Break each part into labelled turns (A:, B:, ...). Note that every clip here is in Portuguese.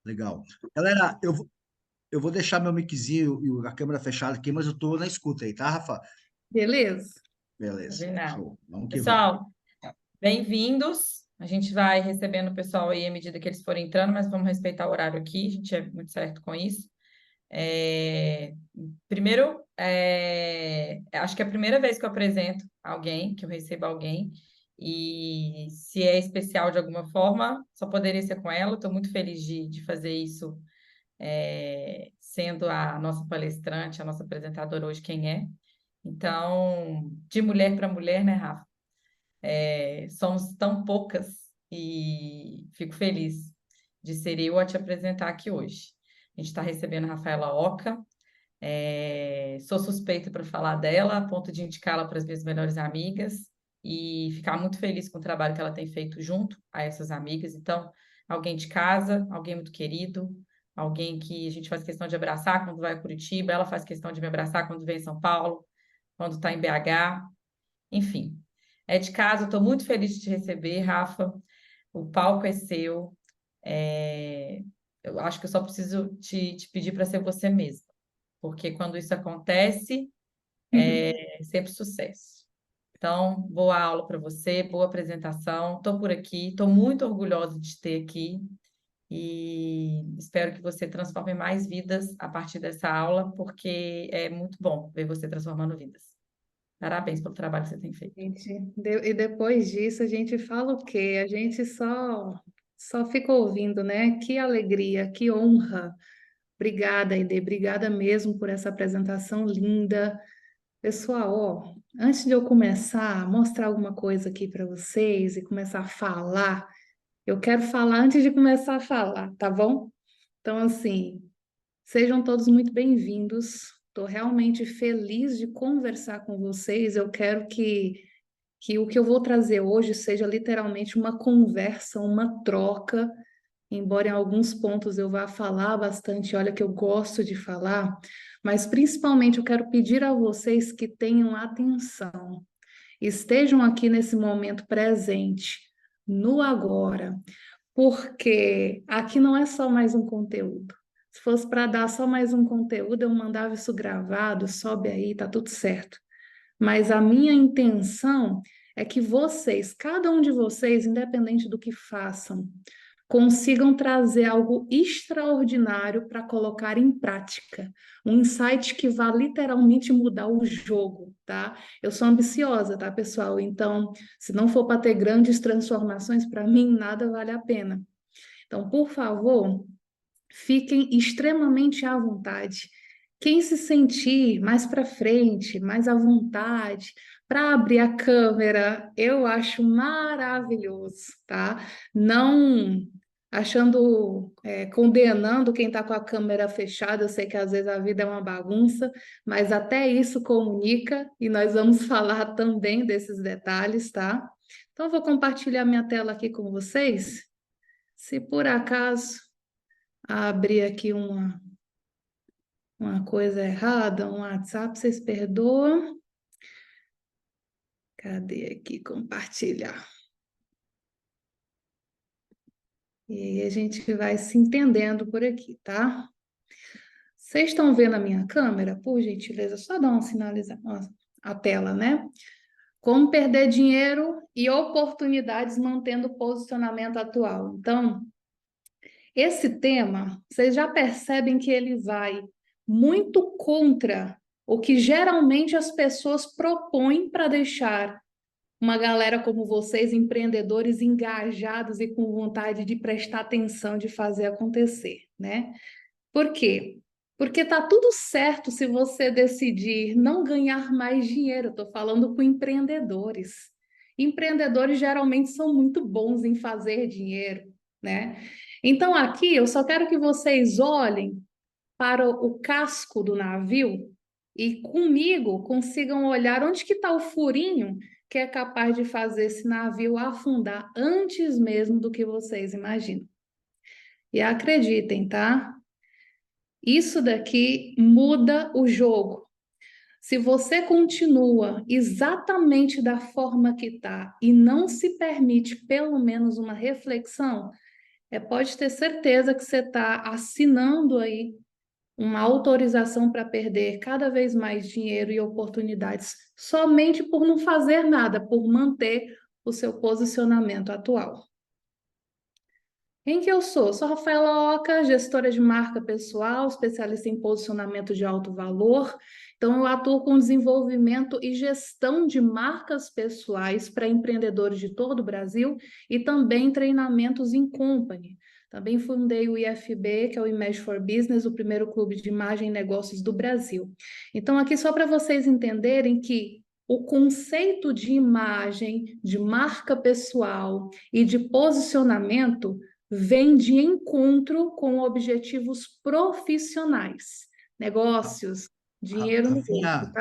A: Legal. Galera, eu vou deixar meu miczinho e a câmera fechada aqui, mas eu tô na escuta aí, tá, Rafa?
B: Beleza?
A: Beleza.
C: Combinado.
A: Show. Vamos que vamos.
C: Pessoal, bem-vindos. A gente vai recebendo o pessoal aí à medida que eles forem entrando, mas vamos respeitar o horário aqui, a gente é muito certo com isso. É, Primeiro, acho que é a primeira vez que eu apresento alguém, que eu recebo alguém, e se é especial de alguma forma, só poderia ser com ela. Estou muito feliz de fazer isso, sendo a nossa palestrante, a nossa apresentadora hoje, quem é. Então, de mulher para mulher, né, Rafa? Somos tão poucas e fico feliz de ser eu a te apresentar aqui hoje. A gente está recebendo a Rafaela Oca. Sou suspeita para falar dela, a ponto de indicá-la para as minhas melhores amigas e ficar muito feliz com o trabalho que ela tem feito junto a essas amigas. Então, alguém de casa, alguém muito querido, alguém que a gente faz questão de abraçar quando vai a Curitiba, ela faz questão de me abraçar quando vem em São Paulo, quando está em BH, enfim. É de casa, estou muito feliz de te receber, Rafa. O palco é seu. Eu acho que eu só preciso te pedir para ser você mesmo, porque quando isso acontece, é sempre sucesso. Então, boa aula para você, boa apresentação. Estou por aqui, estou muito orgulhosa de te ter aqui e espero que você transforme mais vidas a partir dessa aula, porque é muito bom ver você transformando vidas. Parabéns pelo trabalho que você tem feito.
B: E depois disso a gente fala o quê? A gente só fica ouvindo, né? Que alegria, que honra. Obrigada, Ide, obrigada mesmo por essa apresentação linda. Pessoal, ó, antes de eu começar a mostrar alguma coisa aqui para vocês e começar a falar, eu quero falar antes de começar a falar, tá bom? Então, assim, sejam todos muito bem-vindos. Estou realmente feliz de conversar com vocês. Eu quero que o que eu vou trazer hoje seja literalmente uma conversa, uma troca, embora em alguns pontos eu vá falar bastante, olha que eu gosto de falar, mas principalmente eu quero pedir a vocês que tenham atenção, estejam aqui nesse momento presente, no agora, porque aqui não é só mais um conteúdo. Se fosse para dar só mais um conteúdo, eu mandava isso gravado, sobe aí, tá tudo certo. Mas a minha intenção é que vocês, cada um de vocês, independente do que façam, consigam trazer algo extraordinário para colocar em prática. Um insight que vá literalmente mudar o jogo, tá? Eu sou ambiciosa, tá, pessoal? Então, se não for para ter grandes transformações, para mim nada vale a pena. Então, por favor, fiquem extremamente à vontade. Quem se sentir mais para frente, mais à vontade, para abrir a câmera, eu acho maravilhoso, tá? Não achando, condenando quem está com a câmera fechada, eu sei que às vezes a vida é uma bagunça, mas até isso comunica e nós vamos falar também desses detalhes, tá? Então, eu vou compartilhar minha tela aqui com vocês. Se por acaso abrir aqui uma coisa errada, um WhatsApp, vocês perdoam. Cadê aqui compartilhar? E aí a gente vai se entendendo por aqui, tá? Vocês estão vendo a minha câmera? Por gentileza, só dá uma sinalização, a tela, né? Como perder dinheiro e oportunidades mantendo o posicionamento atual. Então, esse tema, vocês já percebem que ele vai muito contra o que geralmente as pessoas propõem para deixar uma galera como vocês, empreendedores engajados e com vontade de prestar atenção, de fazer acontecer, né? Por quê? Porque tá tudo certo se você decidir não ganhar mais dinheiro. Estou falando com empreendedores. Empreendedores geralmente são muito bons em fazer dinheiro, né? Então aqui eu só quero que vocês olhem para o casco do navio e comigo consigam olhar onde que está o furinho que é capaz de fazer esse navio afundar antes mesmo do que vocês imaginam. E acreditem, tá? Isso daqui muda o jogo. Se você continua exatamente da forma que está e não se permite pelo menos uma reflexão, pode ter certeza que você está assinando aí uma autorização para perder cada vez mais dinheiro e oportunidades somente por não fazer nada, por manter o seu posicionamento atual. Quem que eu sou? Sou Rafaela Oca, gestora de marca pessoal, especialista em posicionamento de alto valor. Então, eu atuo com desenvolvimento e gestão de marcas pessoais para empreendedores de todo o Brasil e também treinamentos em company. Também fundei o IFB, que é o Image for Business, o primeiro clube de imagem e negócios do Brasil. Então, aqui só para vocês entenderem que o conceito de imagem, de marca pessoal e de posicionamento vem de encontro com objetivos profissionais, negócios, dinheiro no bolso,
A: Rafinha,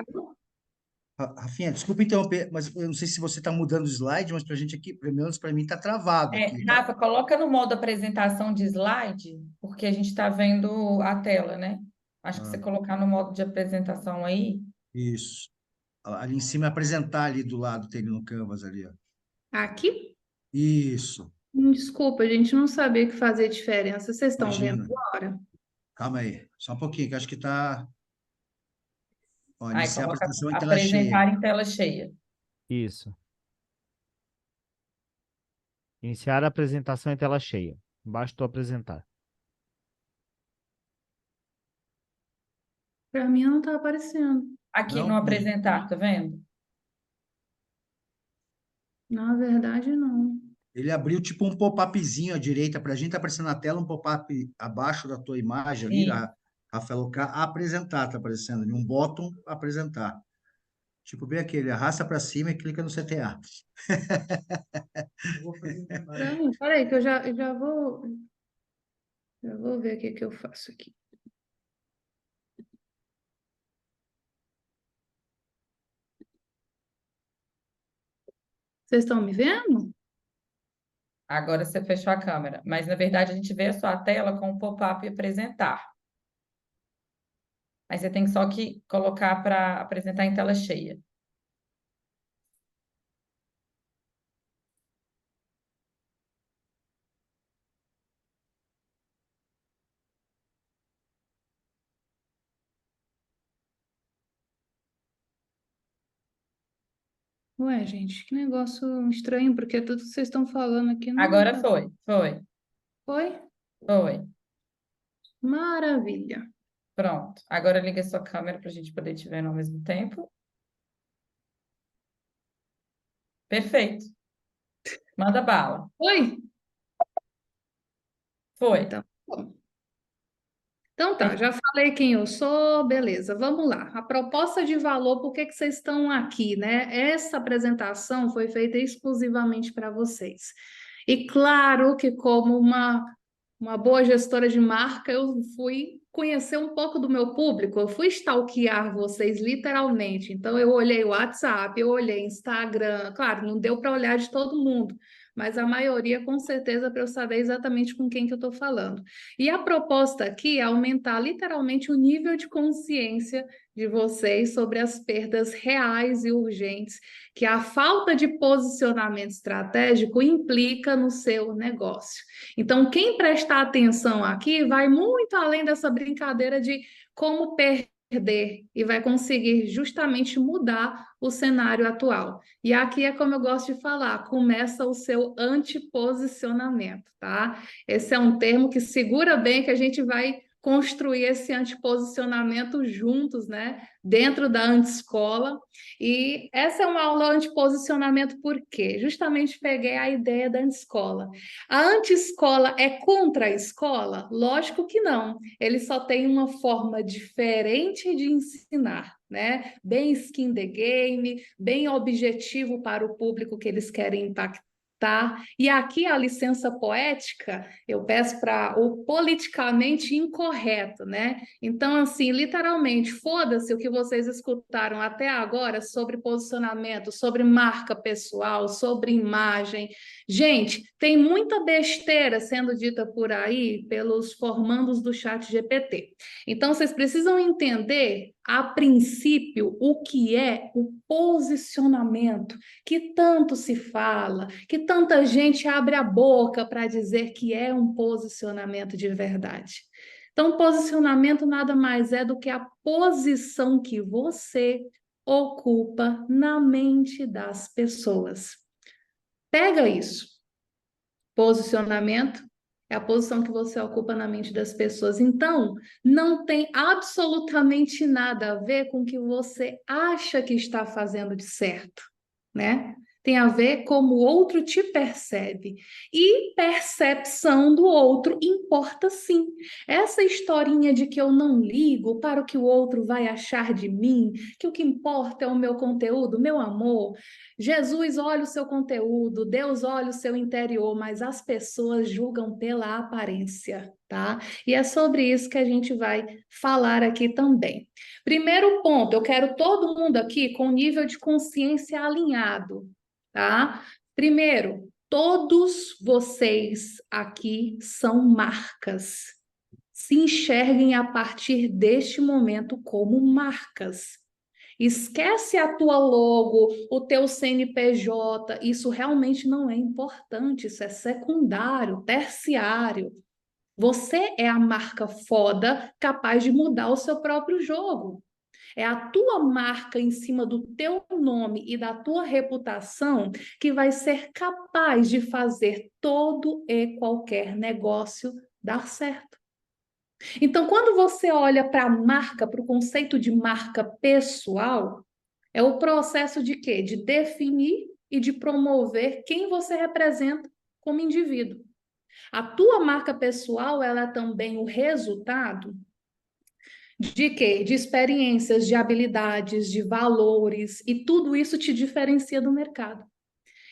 B: tá?
A: Rafinha, desculpa interromper, mas eu não sei se você está mudando o slide, mas para a gente aqui, pelo menos para mim, está travado aqui, tá?
C: Rafa, coloca no modo apresentação de slide, porque a gente está vendo a tela, né? Acho que você
A: Ah,
C: colocar no modo de apresentação aí.
A: isso. Ali em cima, apresentar ali do lado, tem no Canvas ali, ó.
B: Aqui?
A: Isso,
B: Desculpa, a gente não sabia que fazia diferença. Vocês estão vendo
A: imagina.
B: agora?
A: Calma aí, só um pouquinho, que eu acho que está. Ó,
C: Aí
A: iniciar a
C: coloca
A: apresentação em tela cheia.
C: apresentar em tela cheia.
D: Isso. Iniciar a apresentação em tela cheia. Embaixo do apresentar.
B: Para mim não está aparecendo.
C: Aqui no
A: Não?
C: apresentar, tá vendo?
B: Na verdade, não.
A: Ele abriu tipo um pop-upzinho à direita para a gente, tá aparecendo na tela um pop-up abaixo da tua imagem ali,
C: E
A: a Rafael Oca, apresentar, tá aparecendo ali, um botão apresentar. Tipo, bem aquele, arrasta para cima e clica no CTA.
B: Para mim, peraí, que eu já vou ver o que eu faço aqui. Vocês estão me vendo?
C: agora você fechou a câmera. Mas, na verdade, a gente vê a sua tela com o pop-up apresentar. Aí você tem só que colocar para apresentar em tela cheia.
B: Ué, gente, que negócio estranho, porque tudo que vocês estão falando aqui não
C: Agora
B: tá.
C: foi.
B: Foi?
C: Foi.
B: Maravilha.
C: Pronto. Agora liga a sua câmera para a gente poder te ver ao mesmo tempo. Perfeito. Manda bala.
B: Foi?
C: Foi.
B: Então, bom. Então tá, já falei quem eu sou, beleza, vamos lá. A proposta de valor, por que que vocês estão aqui, né? Essa apresentação foi feita exclusivamente para vocês. E claro que como uma boa gestora de marca, eu fui conhecer um pouco do meu público, eu fui stalkear vocês literalmente. Então eu olhei o WhatsApp, eu olhei Instagram, claro, não deu para olhar de todo mundo, mas a maioria com certeza para eu saber exatamente com quem que eu estou falando. E a proposta aqui é aumentar literalmente o nível de consciência de vocês sobre as perdas reais e urgentes que a falta de posicionamento estratégico implica no seu negócio. Então, quem prestar atenção aqui vai muito além dessa brincadeira de como perder e vai conseguir justamente mudar o cenário atual. E aqui é como eu gosto de falar, começa o seu antiposicionamento, tá? Esse é um termo que segura bem que a gente vai construir esse antiposicionamento juntos, né? Dentro da anti-escola. E essa é uma aula antiposicionamento por quê? Justamente peguei a ideia da anti-escola. A anti-escola é contra a escola? Lógico que não. Ele só tem uma forma diferente de ensinar, né? Bem skin the game, bem objetivo para o público que eles querem impactar. E aqui a licença poética, eu peço para o politicamente incorreto, né? Então, assim, literalmente, foda-se o que vocês escutaram até agora sobre posicionamento, sobre marca pessoal, sobre imagem. Gente, tem muita besteira sendo dita por aí pelos formandos do chat GPT. Então, vocês precisam entender a princípio, o que é o posicionamento, que tanto se fala, que tanta gente abre a boca para dizer que é um posicionamento de verdade. Então, posicionamento nada mais é do que a posição que você ocupa na mente das pessoas. Pega isso. Posicionamento é a posição que você ocupa na mente das pessoas. Então, não tem absolutamente nada a ver com o que você acha que está fazendo de certo, né? Tem a ver como o outro te percebe. E percepção do outro importa sim. Essa historinha de que eu não ligo para o que o outro vai achar de mim, que o que importa é o meu conteúdo, meu amor. Jesus olha o seu conteúdo, Deus olha o seu interior, mas as pessoas julgam pela aparência, tá? E é sobre isso que a gente vai falar aqui também. Primeiro ponto, eu quero todo mundo aqui com nível de consciência alinhado, tá? Primeiro, todos vocês aqui são marcas. Se enxerguem a partir deste momento como marcas. Esquece a tua logo, o teu CNPJ, isso realmente não é importante, isso é secundário, terciário. Você é a marca foda capaz de mudar o seu próprio jogo. É a tua marca em cima do teu nome e da tua reputação que vai ser capaz de fazer todo e qualquer negócio dar certo. Então, quando você olha para a marca, para o conceito de marca pessoal, é o processo de quê? De definir e de promover quem você representa como indivíduo. A tua marca pessoal, ela é também o resultado de quê? De experiências, de habilidades, de valores, e tudo isso te diferencia do mercado.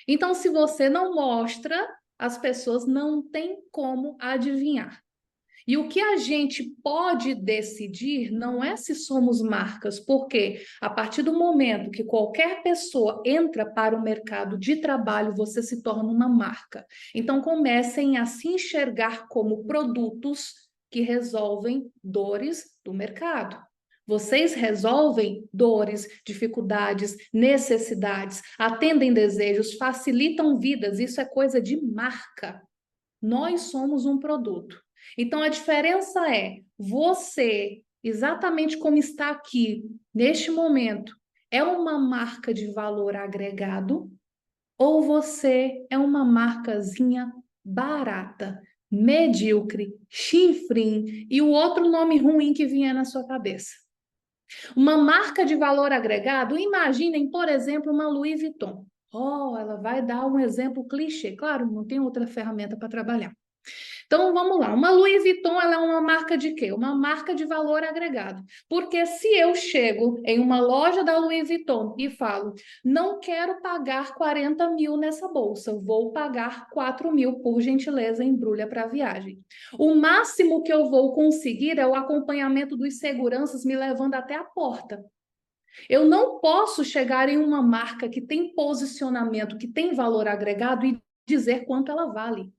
B: Então, se você não mostra, as pessoas não têm como adivinhar. E o que a gente pode decidir não é se somos marcas, porque a partir do momento que qualquer pessoa entra para o mercado de trabalho, você se torna uma marca. Então comecem a se enxergar como produtos que resolvem dores do mercado. Vocês resolvem dores, dificuldades, necessidades, atendem desejos, facilitam vidas, isso é coisa de marca. Nós somos um produto. Então, a diferença é você, exatamente como está aqui, neste momento, é uma marca de valor agregado ou você é uma marcazinha barata, medíocre, chifrinho e o outro nome ruim que vier na sua cabeça. Uma marca de valor agregado, imaginem, por exemplo, uma Louis Vuitton. Oh, ela vai dar um exemplo clichê. Claro, não tem outra ferramenta para trabalhar. Então, vamos lá. Uma Louis Vuitton, ela é uma marca de quê? Uma marca de valor agregado. Porque se eu chego em uma loja da Louis Vuitton e falo, não quero pagar 40 mil nessa bolsa, vou pagar 4 mil, por gentileza, embrulha para a viagem. O máximo que eu vou conseguir é o acompanhamento dos seguranças me levando até a porta. Eu não posso chegar em uma marca que tem posicionamento, que tem valor agregado e dizer quanto ela vale.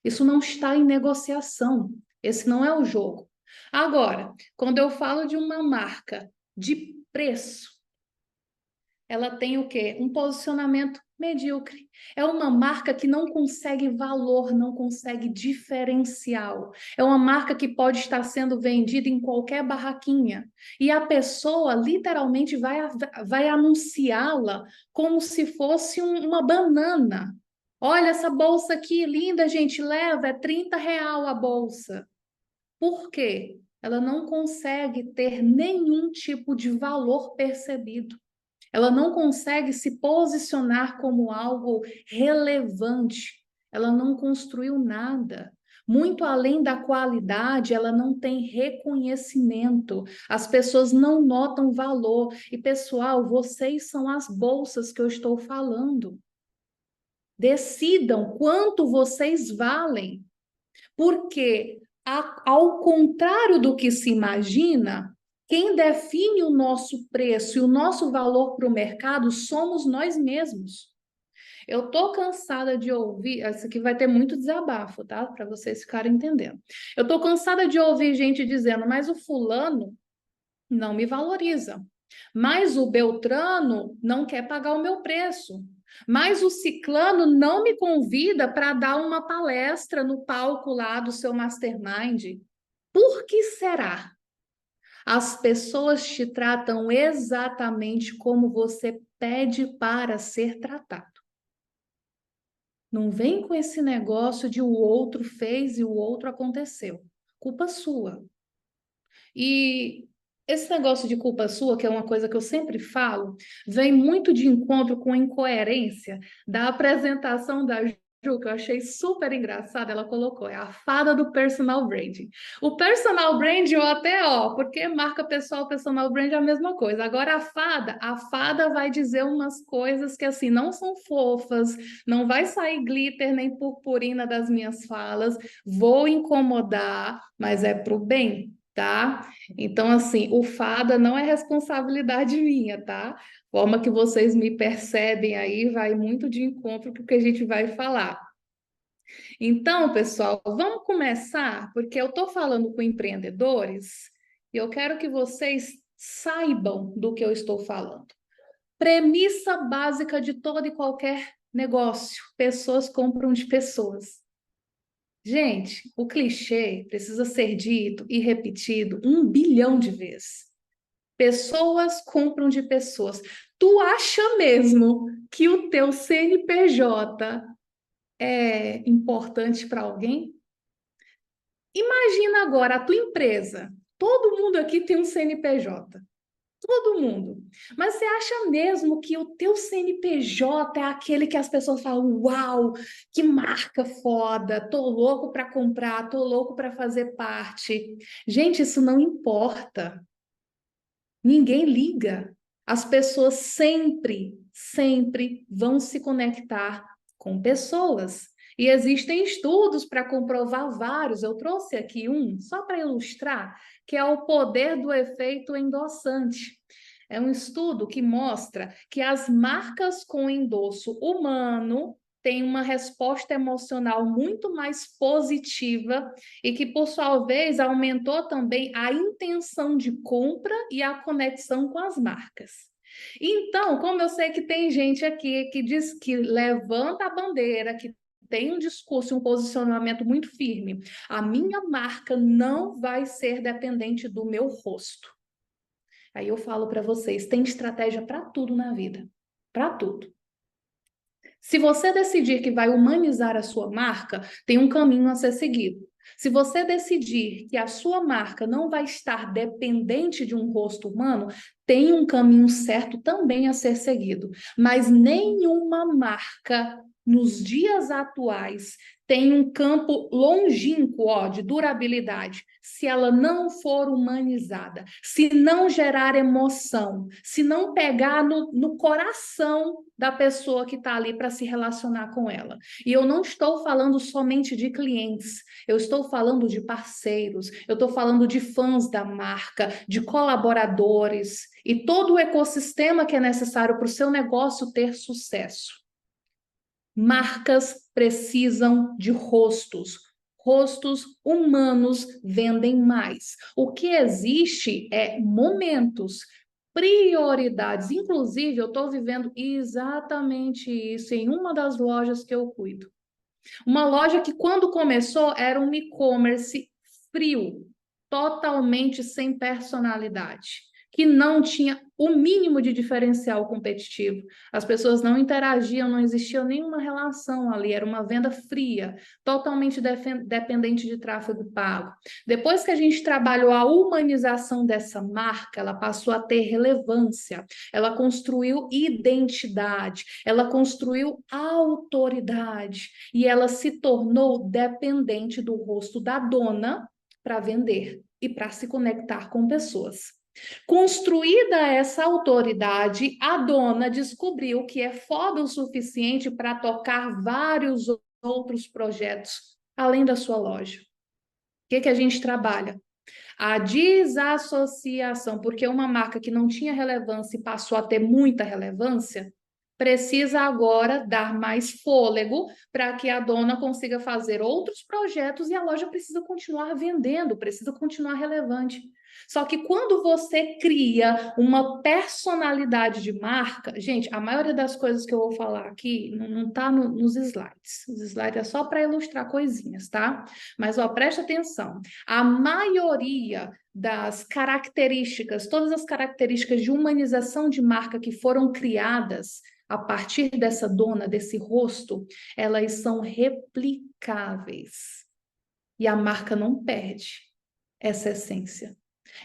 B: Isso não está em negociação. Esse não é o jogo. Agora, quando eu falo de uma marca de preço, ela tem o quê? Um posicionamento medíocre. É uma marca que não consegue valor, não consegue diferencial. É uma marca que pode estar sendo vendida em qualquer barraquinha. E a pessoa literalmente vai anunciá-la como se fosse uma banana. Olha essa bolsa aqui, linda, gente, leva, é R$ 30 a bolsa. Por quê? Ela não consegue ter nenhum tipo de valor percebido. Ela não consegue se posicionar como algo relevante. Ela não construiu nada. Muito além da qualidade, ela não tem reconhecimento. As pessoas não notam valor. E, pessoal, vocês são as bolsas que eu estou falando. Decidam quanto vocês valem, porque, ao contrário do que se imagina, quem define o nosso preço e o nosso valor para o mercado somos nós mesmos. Eu estou cansada de ouvir, isso aqui vai ter muito desabafo, tá? Para vocês ficarem entendendo. Eu estou cansada de ouvir gente dizendo, mas o fulano, não me valoriza. Mas o Beltrano não quer pagar o meu preço. Mas o Ciclano não me convida para dar uma palestra no palco lá do seu mastermind. Por que será? As pessoas te tratam exatamente como você pede para ser tratado. Não vem com esse negócio de o outro fez e o outro aconteceu. Culpa sua. E esse negócio de culpa sua, que é uma coisa que eu sempre falo, vem muito de encontro com a incoerência da apresentação da Ju, que eu achei super engraçada. Ela colocou, é a fada do personal branding. O personal branding, eu até, porque marca pessoal, personal branding é a mesma coisa. Agora a fada vai dizer umas coisas que, assim, não são fofas, não vai sair glitter nem purpurina das minhas falas, vou incomodar, mas é pro bem, tá? Então, assim, o fada não é responsabilidade minha, tá? A forma que vocês me percebem aí vai muito de encontro com o que a gente vai falar. Então, pessoal, vamos começar, porque eu estou falando com empreendedores e eu quero que vocês saibam do que eu estou falando. Premissa básica de todo e qualquer negócio: pessoas compram de pessoas. Gente, o clichê precisa ser dito e repetido 1 bilhão de vezes. Pessoas compram de pessoas. Tu acha mesmo que o teu CNPJ é importante para alguém? Imagina agora a tua empresa. Todo mundo aqui tem um CNPJ. Todo mundo. Mas você acha mesmo que o teu CNPJ é aquele que as pessoas falam: uau, que marca foda, tô louco para comprar, tô louco para fazer parte. Gente, isso não importa. Ninguém liga. As pessoas sempre vão se conectar com pessoas. E existem estudos para comprovar vários. Eu trouxe aqui um, só para ilustrar, que é o poder do efeito endossante. É um estudo que mostra que as marcas com endosso humano têm uma resposta emocional muito mais positiva e que, por sua vez, aumentou também a intenção de compra e a conexão com as marcas. Então, como eu sei que tem gente aqui que diz que levanta a bandeira, que tem um discurso, um posicionamento muito firme, a minha marca não vai ser dependente do meu rosto. Aí eu falo para vocês, tem estratégia para tudo na vida, para tudo. Se você decidir que vai humanizar a sua marca, tem um caminho a ser seguido. Se você decidir que a sua marca não vai estar dependente de um rosto humano, tem um caminho certo também a ser seguido. Mas nenhuma marca nos dias atuais tem um campo longínquo, de durabilidade, se ela não for humanizada, se não gerar emoção, se não pegar no coração da pessoa que está ali para se relacionar com ela. E eu não estou falando somente de clientes, eu estou falando de parceiros, eu estou falando de fãs da marca, de colaboradores e todo o ecossistema que é necessário para o seu negócio ter sucesso. Marcas precisam de rostos. Rostos humanos vendem mais. O que existe é momentos, prioridades. Inclusive, eu estou vivendo exatamente isso em uma das lojas que eu cuido. Uma loja que, quando começou, era um e-commerce frio, totalmente sem personalidade, que não tinha o mínimo de diferencial competitivo. As pessoas não interagiam, não existia nenhuma relação ali, era uma venda fria, totalmente dependente de tráfego pago. Depois que a gente trabalhou a humanização dessa marca, ela passou a ter relevância, ela construiu identidade, ela construiu autoridade e ela se tornou dependente do rosto da dona para vender e para se conectar com pessoas. Construída essa autoridade, a dona descobriu que é foda o suficiente para tocar vários outros projetos além da sua loja. O que a gente trabalha? A desassociação, porque uma marca que não tinha relevância e passou a ter muita relevância, precisa agora dar mais fôlego para que a dona consiga fazer outros projetos e a loja precisa continuar vendendo, precisa continuar relevante. Só que quando você cria uma personalidade de marca, gente, a maioria das coisas que eu vou falar aqui não está nos slides. Os slides é só para ilustrar coisinhas, tá? Mas, ó, presta atenção. A maioria das características, todas as características de humanização de marca que foram criadas a partir dessa dona, desse rosto, elas são replicáveis. E a marca não perde essa essência.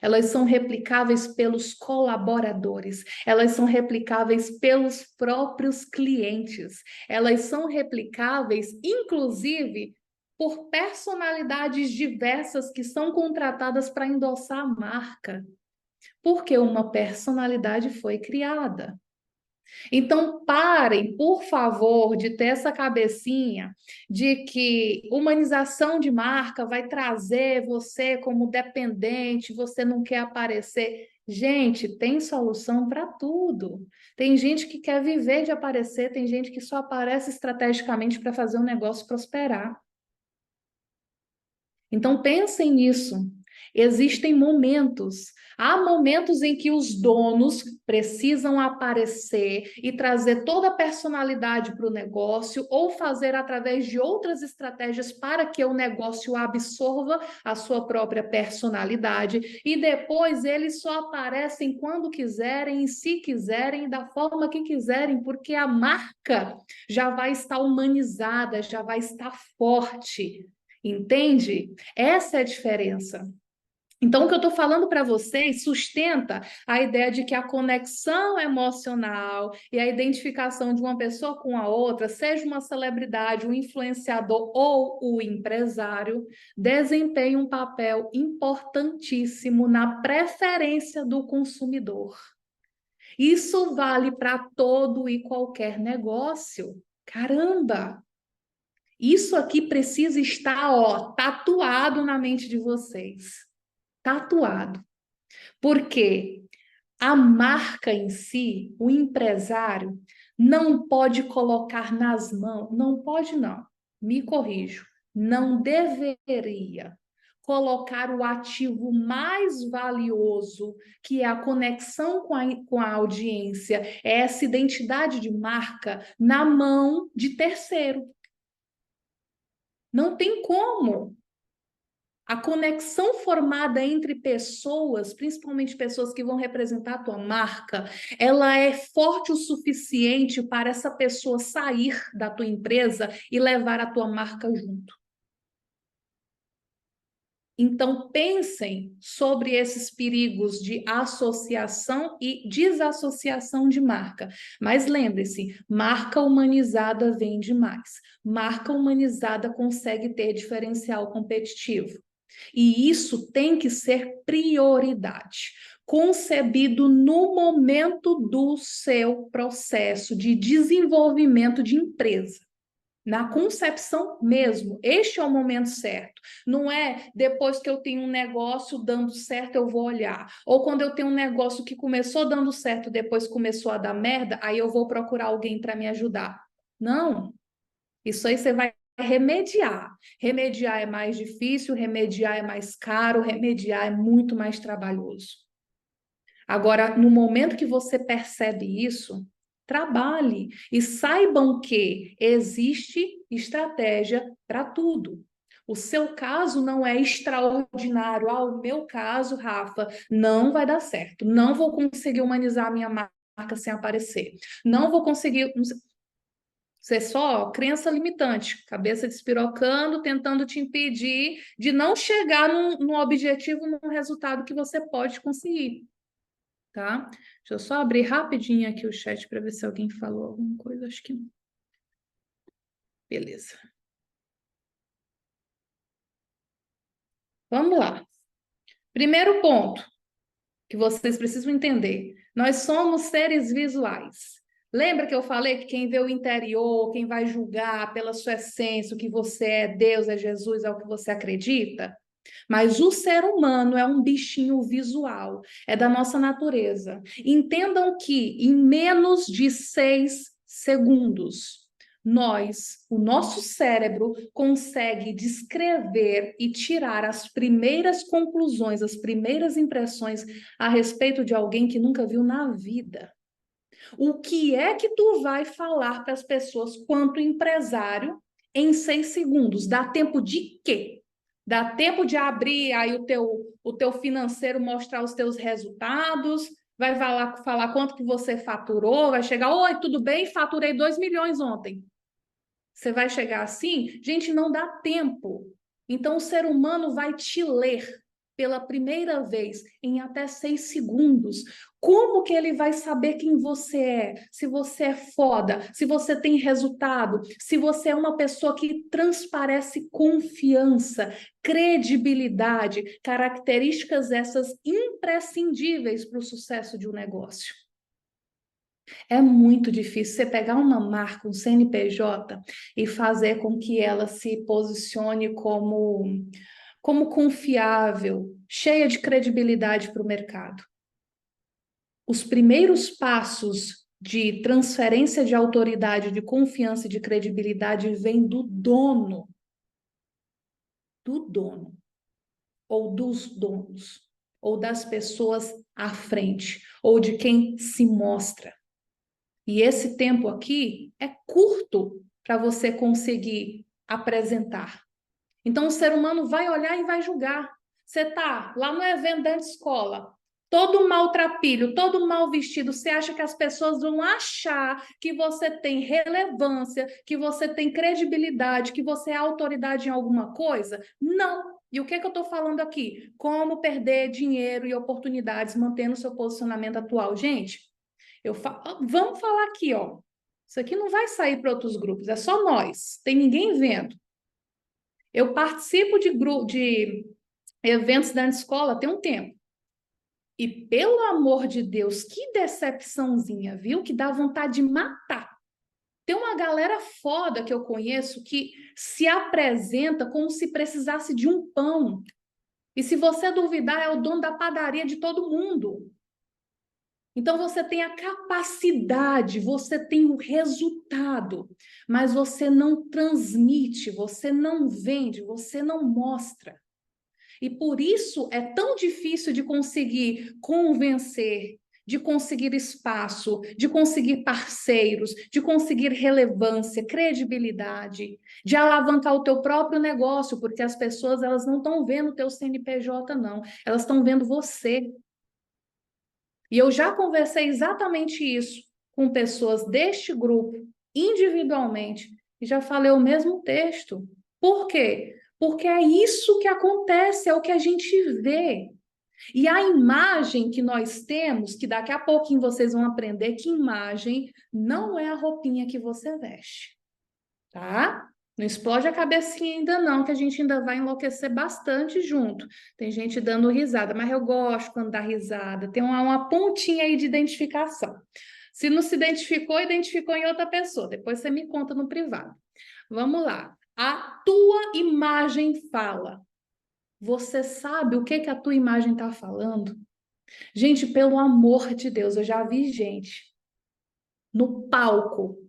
B: Elas são replicáveis pelos colaboradores, elas são replicáveis pelos próprios clientes, elas são replicáveis, inclusive, por personalidades diversas que são contratadas para endossar a marca, porque uma personalidade foi criada. Então, parem, por favor, de ter essa cabecinha de que humanização de marca vai trazer você como dependente, você não quer aparecer. Gente, tem solução para tudo. Tem gente que quer viver de aparecer, tem gente que só aparece estrategicamente para fazer um negócio prosperar. Então, pensem nisso. Existem momentos. Há momentos em que os donos precisam aparecer e trazer toda a personalidade para o negócio ou fazer através de outras estratégias para que o negócio absorva a sua própria personalidade e depois eles só aparecem quando quiserem e se quiserem, da forma que quiserem, porque a marca já vai estar humanizada, já vai estar forte. Entende? Essa é a diferença. Então, o que eu estou falando para vocês sustenta a ideia de que a conexão emocional e a identificação de uma pessoa com a outra, seja uma celebridade, um influenciador ou o empresário, desempenha um papel importantíssimo na preferência do consumidor. Isso vale para todo e qualquer negócio. Caramba! Isso aqui precisa estar, ó, tatuado na mente de vocês. Tatuado. Porque a marca em si, o empresário, não pode colocar nas mãos, não pode não, me corrijo, não deveria colocar o ativo mais valioso, que é a conexão com a audiência, essa identidade de marca, na mão de terceiro. Não tem como. A conexão formada entre pessoas, principalmente pessoas que vão representar a tua marca, ela é forte o suficiente para essa pessoa sair da tua empresa e levar a tua marca junto. Então, pensem sobre esses perigos de associação e desassociação de marca. Mas lembre-se, marca humanizada vende mais. Marca humanizada consegue ter diferencial competitivo. E isso tem que ser prioridade, concebido no momento do seu processo de desenvolvimento de empresa. Na concepção mesmo, este é o momento certo. Não é depois que eu tenho um negócio dando certo, eu vou olhar. Ou quando eu tenho um negócio que começou dando certo, depois começou a dar merda, aí eu vou procurar alguém para me ajudar. Não. Isso aí você vai remediar. Remediar é mais difícil, remediar é mais caro, remediar é muito mais trabalhoso. Agora, no momento que você percebe isso, trabalhe e saibam que existe estratégia para tudo. O seu caso não é extraordinário. Ah, o meu caso, Rafa, não vai dar certo. Não vou conseguir humanizar a minha marca sem aparecer. Não vou conseguir. Você é só crença limitante, cabeça despirocando, tentando te impedir de não chegar num objetivo, num resultado que você pode conseguir. Tá? Deixa eu só abrir rapidinho aqui o chat para ver se alguém falou alguma coisa. Acho que não. Beleza. Vamos lá. Primeiro ponto que vocês precisam entender. Nós somos seres visuais. Lembra que eu falei que quem vê o interior, quem vai julgar pela sua essência, o que você é, Deus, é Jesus, é o que você acredita? Mas o ser humano é um bichinho visual, é da nossa natureza. Entendam que em menos de 6 segundos, o nosso cérebro consegue descrever e tirar as primeiras conclusões, as primeiras impressões a respeito de alguém que nunca viu na vida. O que é que tu vai falar para as pessoas quanto empresário em 6 segundos? Dá tempo de quê? Dá tempo de abrir aí o teu financeiro, mostrar os teus resultados, vai falar quanto que você faturou, vai chegar, oi, tudo bem? Faturei 2 milhões ontem. Você vai chegar assim? Gente, não dá tempo. Então, o ser humano vai te ler pela primeira vez em até 6 segundos. Como que ele vai saber quem você é? Se você é foda, se você tem resultado, se você é uma pessoa que transparece confiança, credibilidade, características essas imprescindíveis para o sucesso de um negócio. É muito difícil você pegar uma marca, um CNPJ, e fazer com que ela se posicione como confiável, cheia de credibilidade para o mercado. Os primeiros passos de transferência de autoridade, de confiança e de credibilidade vêm do dono, ou dos donos, ou das pessoas à frente, ou de quem se mostra. E esse tempo aqui é curto para você conseguir apresentar. Então, o ser humano vai olhar e vai julgar. Você está lá no evento da escola, todo maltrapilho, todo mal vestido, você acha que as pessoas vão achar que você tem relevância, que você tem credibilidade, que você é autoridade em alguma coisa? Não. E o que eu estou falando aqui? Como perder dinheiro e oportunidades mantendo o seu posicionamento atual. Gente, vamos falar aqui, ó. Isso aqui não vai sair para outros grupos, é só nós, tem ninguém vendo. Eu participo de eventos da escola tem um tempo. E, pelo amor de Deus, que decepçãozinha, viu? Que dá vontade de matar. Tem uma galera foda que eu conheço que se apresenta como se precisasse de um pão. E se você duvidar, é o dono da padaria de todo mundo. Então, você tem a capacidade, você tem o resultado, mas você não transmite, você não vende, você não mostra. E por isso é tão difícil de conseguir convencer, de conseguir espaço, de conseguir parceiros, de conseguir relevância, credibilidade, de alavancar o teu próprio negócio, porque as pessoas elas não estão vendo o teu CNPJ, não, elas estão vendo você. E eu já conversei exatamente isso com pessoas deste grupo, individualmente, e já falei o mesmo texto. Por quê? Porque é isso que acontece, é o que a gente vê. E a imagem que nós temos, que daqui a pouquinho vocês vão aprender que imagem não é a roupinha que você veste, tá? Não explode a cabecinha ainda não, que a gente ainda vai enlouquecer bastante junto. Tem gente dando risada, mas eu gosto quando dá risada. Tem uma pontinha aí de identificação. Se não se identificou, identificou em outra pessoa. Depois você me conta no privado. Vamos lá. A tua imagem fala. Você sabe o que a tua imagem está falando? Gente, pelo amor de Deus, eu já vi gente no palco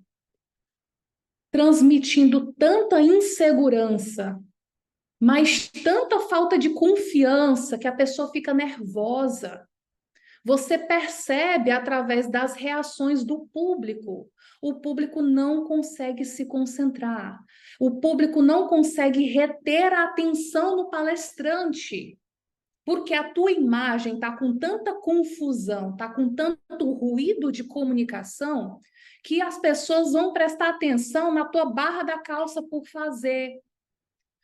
B: transmitindo tanta insegurança, mas tanta falta de confiança que a pessoa fica nervosa. Você percebe através das reações do público. O público não consegue se concentrar. O público não consegue reter a atenção no palestrante. Porque a tua imagem está com tanta confusão, está com tanto ruído de comunicação, que as pessoas vão prestar atenção na tua barra da calça por fazer,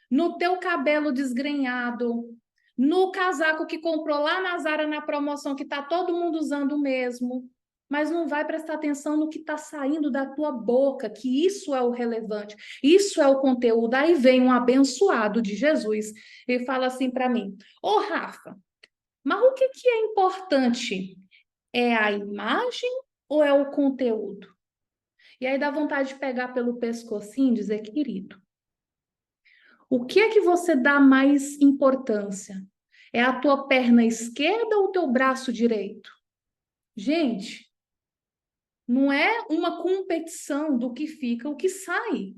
B: no teu cabelo desgrenhado, no casaco que comprou lá na Zara na promoção, que está todo mundo usando o mesmo, mas não vai prestar atenção no que está saindo da tua boca, que isso é o relevante, isso é o conteúdo. Aí vem um abençoado de Jesus e fala assim para mim: ô Rafa, mas o que é importante? É a imagem ou é o conteúdo? E aí dá vontade de pegar pelo pescocinho e dizer: querido, o que é que você dá mais importância? É a tua perna esquerda ou o teu braço direito? Gente, Não é uma competição do que fica, o que sai.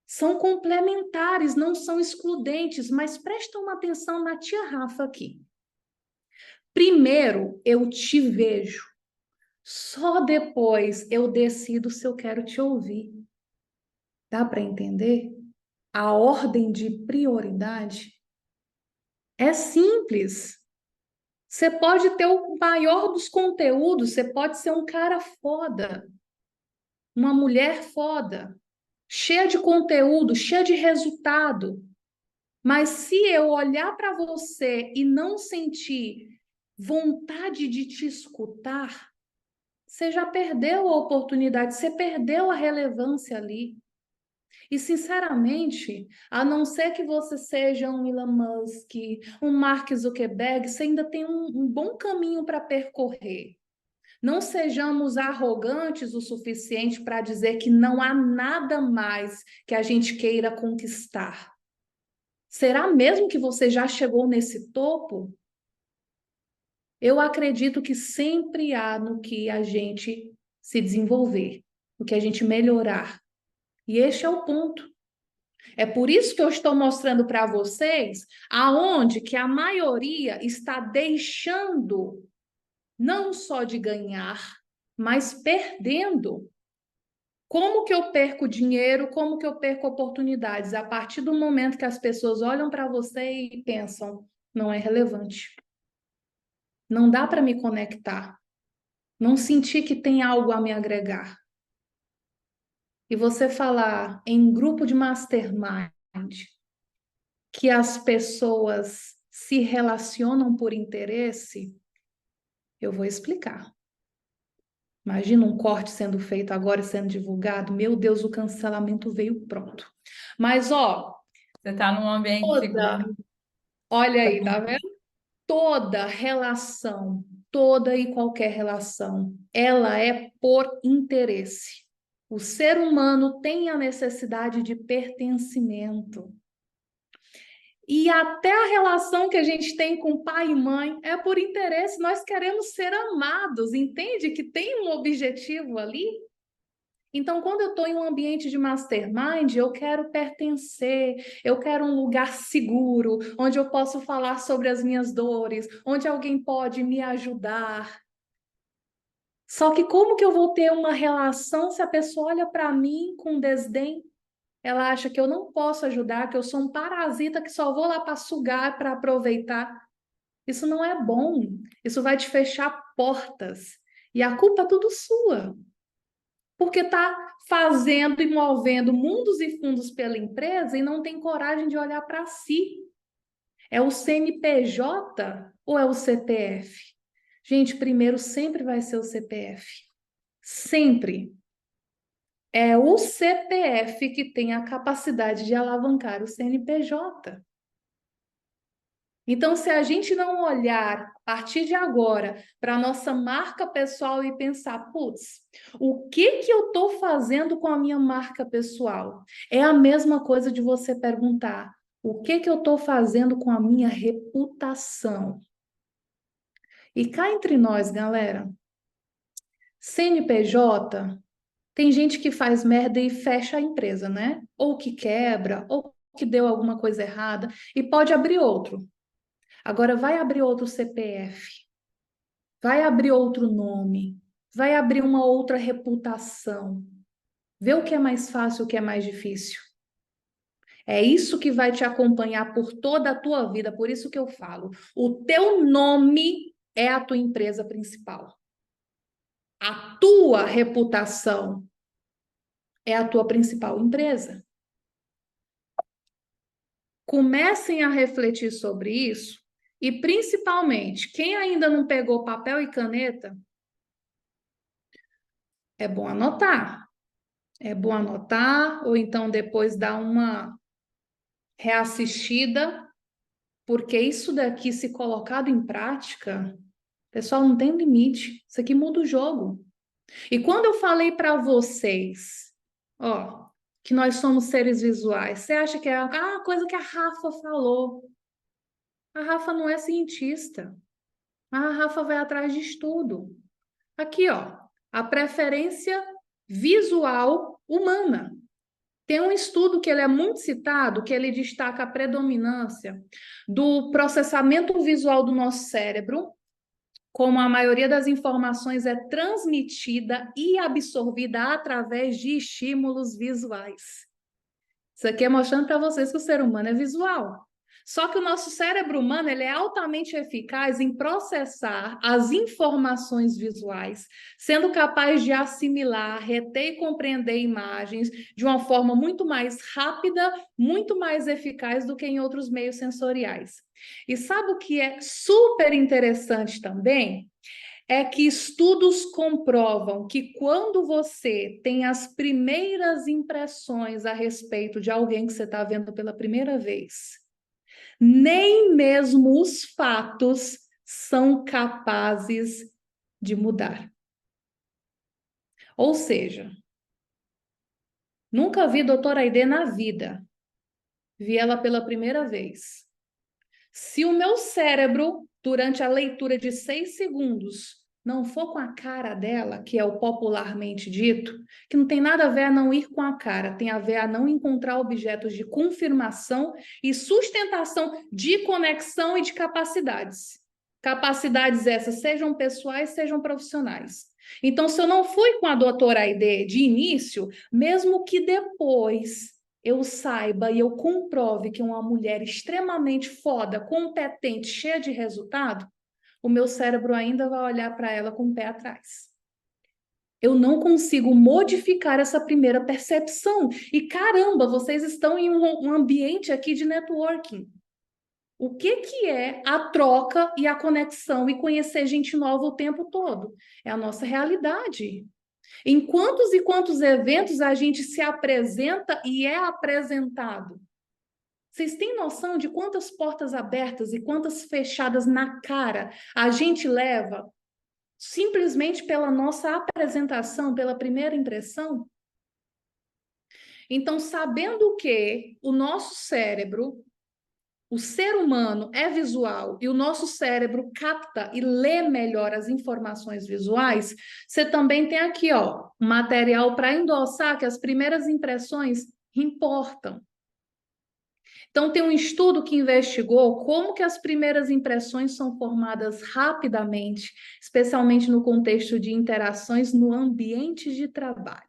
B: São complementares, não são excludentes, mas presta uma atenção na tia Rafa aqui. Primeiro eu te vejo, só depois eu decido se eu quero te ouvir. Dá para entender? A ordem de prioridade é simples. Você pode ter o maior dos conteúdos, você pode ser um cara foda, uma mulher foda, cheia de conteúdo, cheia de resultado. Mas se eu olhar para você e não sentir vontade de te escutar, você já perdeu a oportunidade, você perdeu a relevância ali. E, sinceramente, a não ser que você seja um Elon Musk, um Mark Zuckerberg, você ainda tem um bom caminho para percorrer. Não sejamos arrogantes o suficiente para dizer que não há nada mais que a gente queira conquistar. Será mesmo que você já chegou nesse topo? Eu acredito que sempre há no que a gente se desenvolver, no que a gente melhorar. E este é o ponto. É por isso que eu estou mostrando para vocês aonde que a maioria está deixando não só de ganhar, mas perdendo. Como que eu perco dinheiro? Como que eu perco oportunidades? A partir do momento que as pessoas olham para você e pensam, não é relevante. Não dá para me conectar. Não sentir que tem algo a me agregar. E você falar em grupo de mastermind que as pessoas se relacionam por interesse, eu vou explicar. Imagina um corte sendo feito agora e sendo divulgado. Meu Deus, o cancelamento veio pronto. Mas, ó,
C: Você está num ambiente seguro.
B: olha aí, tá vendo? Toda relação, toda e qualquer relação, ela é por interesse. O ser humano tem a necessidade de pertencimento. E até a relação que a gente tem com pai e mãe é por interesse. Nós queremos ser amados, entende? Que tem um objetivo ali. Então, quando eu estou em um ambiente de mastermind, eu quero pertencer, eu quero um lugar seguro, onde eu posso falar sobre as minhas dores, onde alguém pode me ajudar. Só que como que eu vou ter uma relação se a pessoa olha para mim com desdém? Ela acha que eu não posso ajudar, que eu sou um parasita que só vou lá para sugar, para aproveitar. Isso não é bom. Isso vai te fechar portas. E a culpa é tudo sua. Porque está fazendo e movendo mundos e fundos pela empresa e não tem coragem de olhar para si. É o CNPJ ou é o CPF? Gente, primeiro sempre vai ser o CPF. Sempre. É o CPF que tem a capacidade de alavancar o CNPJ. Então, se a gente não olhar a partir de agora para a nossa marca pessoal e pensar, putz, o que que eu estou fazendo com a minha marca pessoal? É a mesma coisa de você perguntar, o que que eu estou fazendo com a minha reputação? E cá entre nós, galera, CNPJ, tem gente que faz merda e fecha a empresa, né? Ou que quebra, ou que deu alguma coisa errada, e pode abrir outro. Agora vai abrir outro CPF, vai abrir outro nome, vai abrir uma outra reputação. Vê o que é mais fácil, o que é mais difícil. É isso que vai te acompanhar por toda a tua vida, por isso que eu falo. O teu nome é a tua empresa principal. A tua reputação é a tua principal empresa. Comecem a refletir sobre isso e, principalmente, quem ainda não pegou papel e caneta, é bom anotar. É bom anotar, ou então depois dar uma reassistida, porque isso daqui, se colocado em prática, pessoal, não tem limite. Isso aqui muda o jogo. E quando eu falei para vocês, ó, que nós somos seres visuais, você acha que é a coisa que a Rafa falou? A Rafa não é cientista. A Rafa vai atrás de estudo. Aqui, ó. a preferência visual humana. Tem um estudo que ele é muito citado, que ele destaca a predominância do processamento visual do nosso cérebro, como a maioria das informações é transmitida e absorvida através de estímulos visuais. Isso aqui é mostrando para vocês que o ser humano é visual. Só que o nosso cérebro humano ele é altamente eficaz em processar as informações visuais, sendo capaz de assimilar, reter e compreender imagens de uma forma muito mais rápida, muito mais eficaz do que em outros meios sensoriais. E sabe o que é super interessante também? É que estudos comprovam que quando você tem as primeiras impressões a respeito de alguém que você está vendo pela primeira vez, nem mesmo os fatos são capazes de mudar. Ou seja, nunca vi doutora Aidê na vida. Vi ela pela primeira vez. Se o meu cérebro, durante a leitura de 6 segundos, não for com a cara dela, que é o popularmente dito, que não tem nada a ver a não ir com a cara, tem a ver a não encontrar objetos de confirmação e sustentação de conexão e de capacidades. Capacidades essas, sejam pessoais, sejam profissionais. Então, se eu não fui com a doutora Aidê de início, mesmo que depois eu saiba e eu comprove que é uma mulher extremamente foda, competente, cheia de resultado, o meu cérebro ainda vai olhar para ela com o pé atrás. Eu não consigo modificar essa primeira percepção. E caramba, vocês estão em um ambiente aqui de networking. O que é a troca e a conexão e conhecer gente nova o tempo todo? É a nossa realidade. Em quantos e quantos eventos a gente se apresenta e é apresentado? Vocês têm noção de quantas portas abertas e quantas fechadas na cara a gente leva simplesmente pela nossa apresentação, pela primeira impressão? Então, sabendo que o nosso cérebro, o ser humano é visual e o nosso cérebro capta e lê melhor as informações visuais, você também tem aqui, ó, um material para endossar que as primeiras impressões importam. Então, tem um estudo que investigou como que as primeiras impressões são formadas rapidamente, especialmente no contexto de interações no ambiente de trabalho.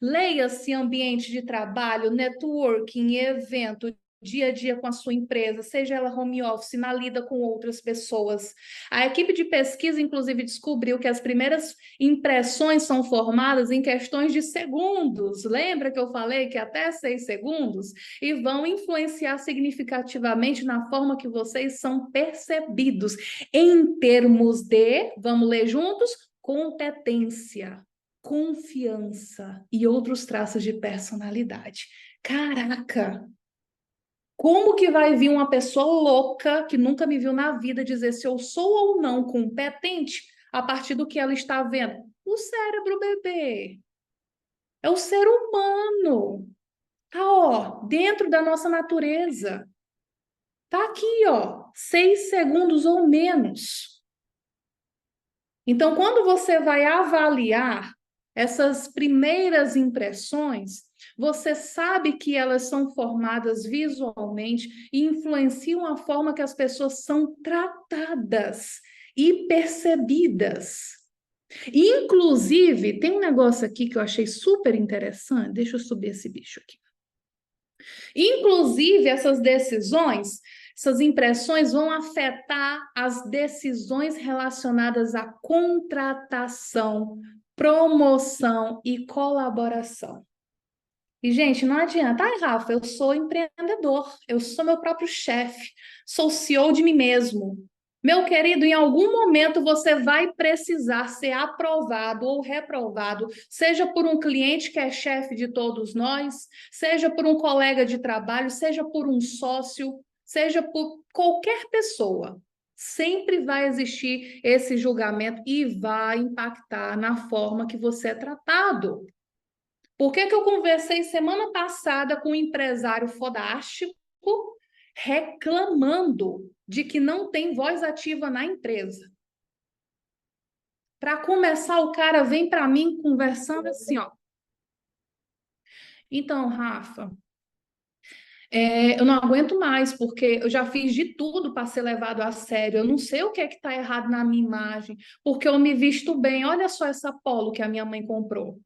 B: Leia-se ambiente de trabalho, networking, evento, dia a dia com a sua empresa, seja ela home office, na lida com outras pessoas. A equipe de pesquisa, inclusive, descobriu que as primeiras impressões são formadas em questões de segundos. Lembra que eu falei que até 6 segundos? E vão influenciar significativamente na forma que vocês são percebidos, em termos de, vamos ler juntos, competência, confiança e outros traços de personalidade. Caraca! Como que vai vir uma pessoa louca que nunca me viu na vida dizer se eu sou ou não competente a partir do que ela está vendo? O cérebro, bebê. É o ser humano. Tá, ó, dentro da nossa natureza. Tá aqui, ó, 6 segundos ou menos. Então, quando você vai avaliar essas primeiras impressões, você sabe que elas são formadas visualmente e influenciam a forma que as pessoas são tratadas e percebidas. Inclusive, tem um negócio aqui que eu achei super interessante. Deixa eu subir esse bicho aqui. Inclusive, essas decisões, essas impressões vão afetar as decisões relacionadas à contratação, promoção e colaboração. E, gente, não adianta. Ai, Rafa, eu sou empreendedor, eu sou meu próprio chefe, sou CEO de mim mesmo. Meu querido, em algum momento você vai precisar ser aprovado ou reprovado, seja por um cliente que é chefe de todos nós, seja por um colega de trabalho, seja por um sócio, seja por qualquer pessoa. Sempre vai existir esse julgamento e vai impactar na forma que você é tratado. Por que eu conversei semana passada com um empresário fodástico reclamando de que não tem voz ativa na empresa? Para começar, o cara vem para mim conversando assim, ó. Então, Rafa, eu não aguento mais, porque eu já fiz de tudo para ser levado a sério. Eu não sei o que é que está errado na minha imagem, porque eu me visto bem. Olha só essa polo que a minha mãe comprou.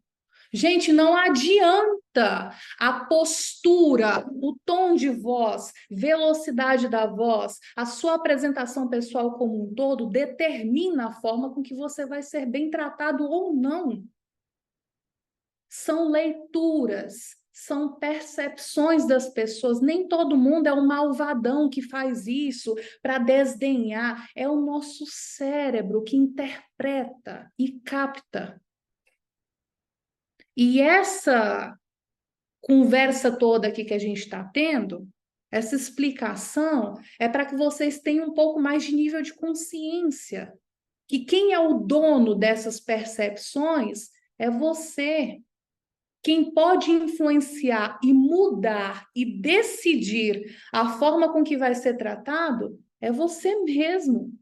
B: Gente, não adianta a postura, o tom de voz, velocidade da voz, a sua apresentação pessoal como um todo determina a forma com que você vai ser bem tratado ou não. São leituras, são percepções das pessoas. Nem todo mundo é um malvadão que faz isso para desdenhar. É o nosso cérebro que interpreta e capta. E essa conversa toda aqui que a gente está tendo, essa explicação, é para que vocês tenham um pouco mais de nível de consciência. Que quem é o dono dessas percepções é você. Quem pode influenciar e mudar e decidir a forma com que vai ser tratado é você mesmo.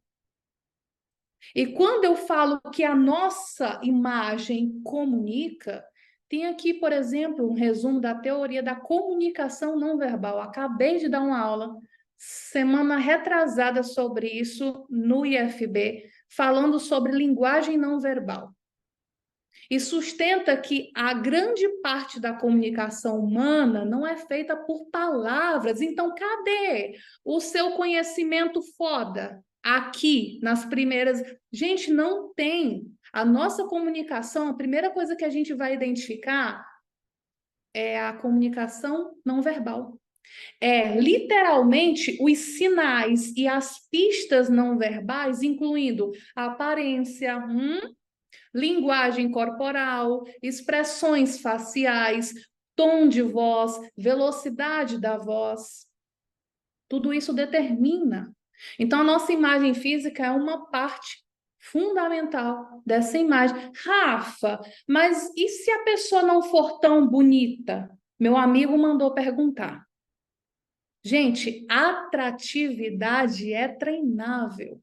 B: E quando eu falo que a nossa imagem comunica, tem aqui, por exemplo, um resumo da teoria da comunicação não verbal. Acabei de dar uma aula semana retrasada sobre isso no IFB, falando sobre linguagem não verbal. E sustenta que a grande parte da comunicação humana não é feita por palavras. Então, cadê o seu conhecimento foda? Aqui, nas primeiras. Gente, não tem. A nossa comunicação, a primeira coisa que a gente vai identificar é a comunicação não verbal. É literalmente os sinais e as pistas não verbais, incluindo a aparência, linguagem corporal, expressões faciais, tom de voz, velocidade da voz. Tudo isso determina. Então, a nossa imagem física é uma parte fundamental dessa imagem. Rafa, mas e se a pessoa não for tão bonita? Meu amigo mandou perguntar. Gente, atratividade é treinável.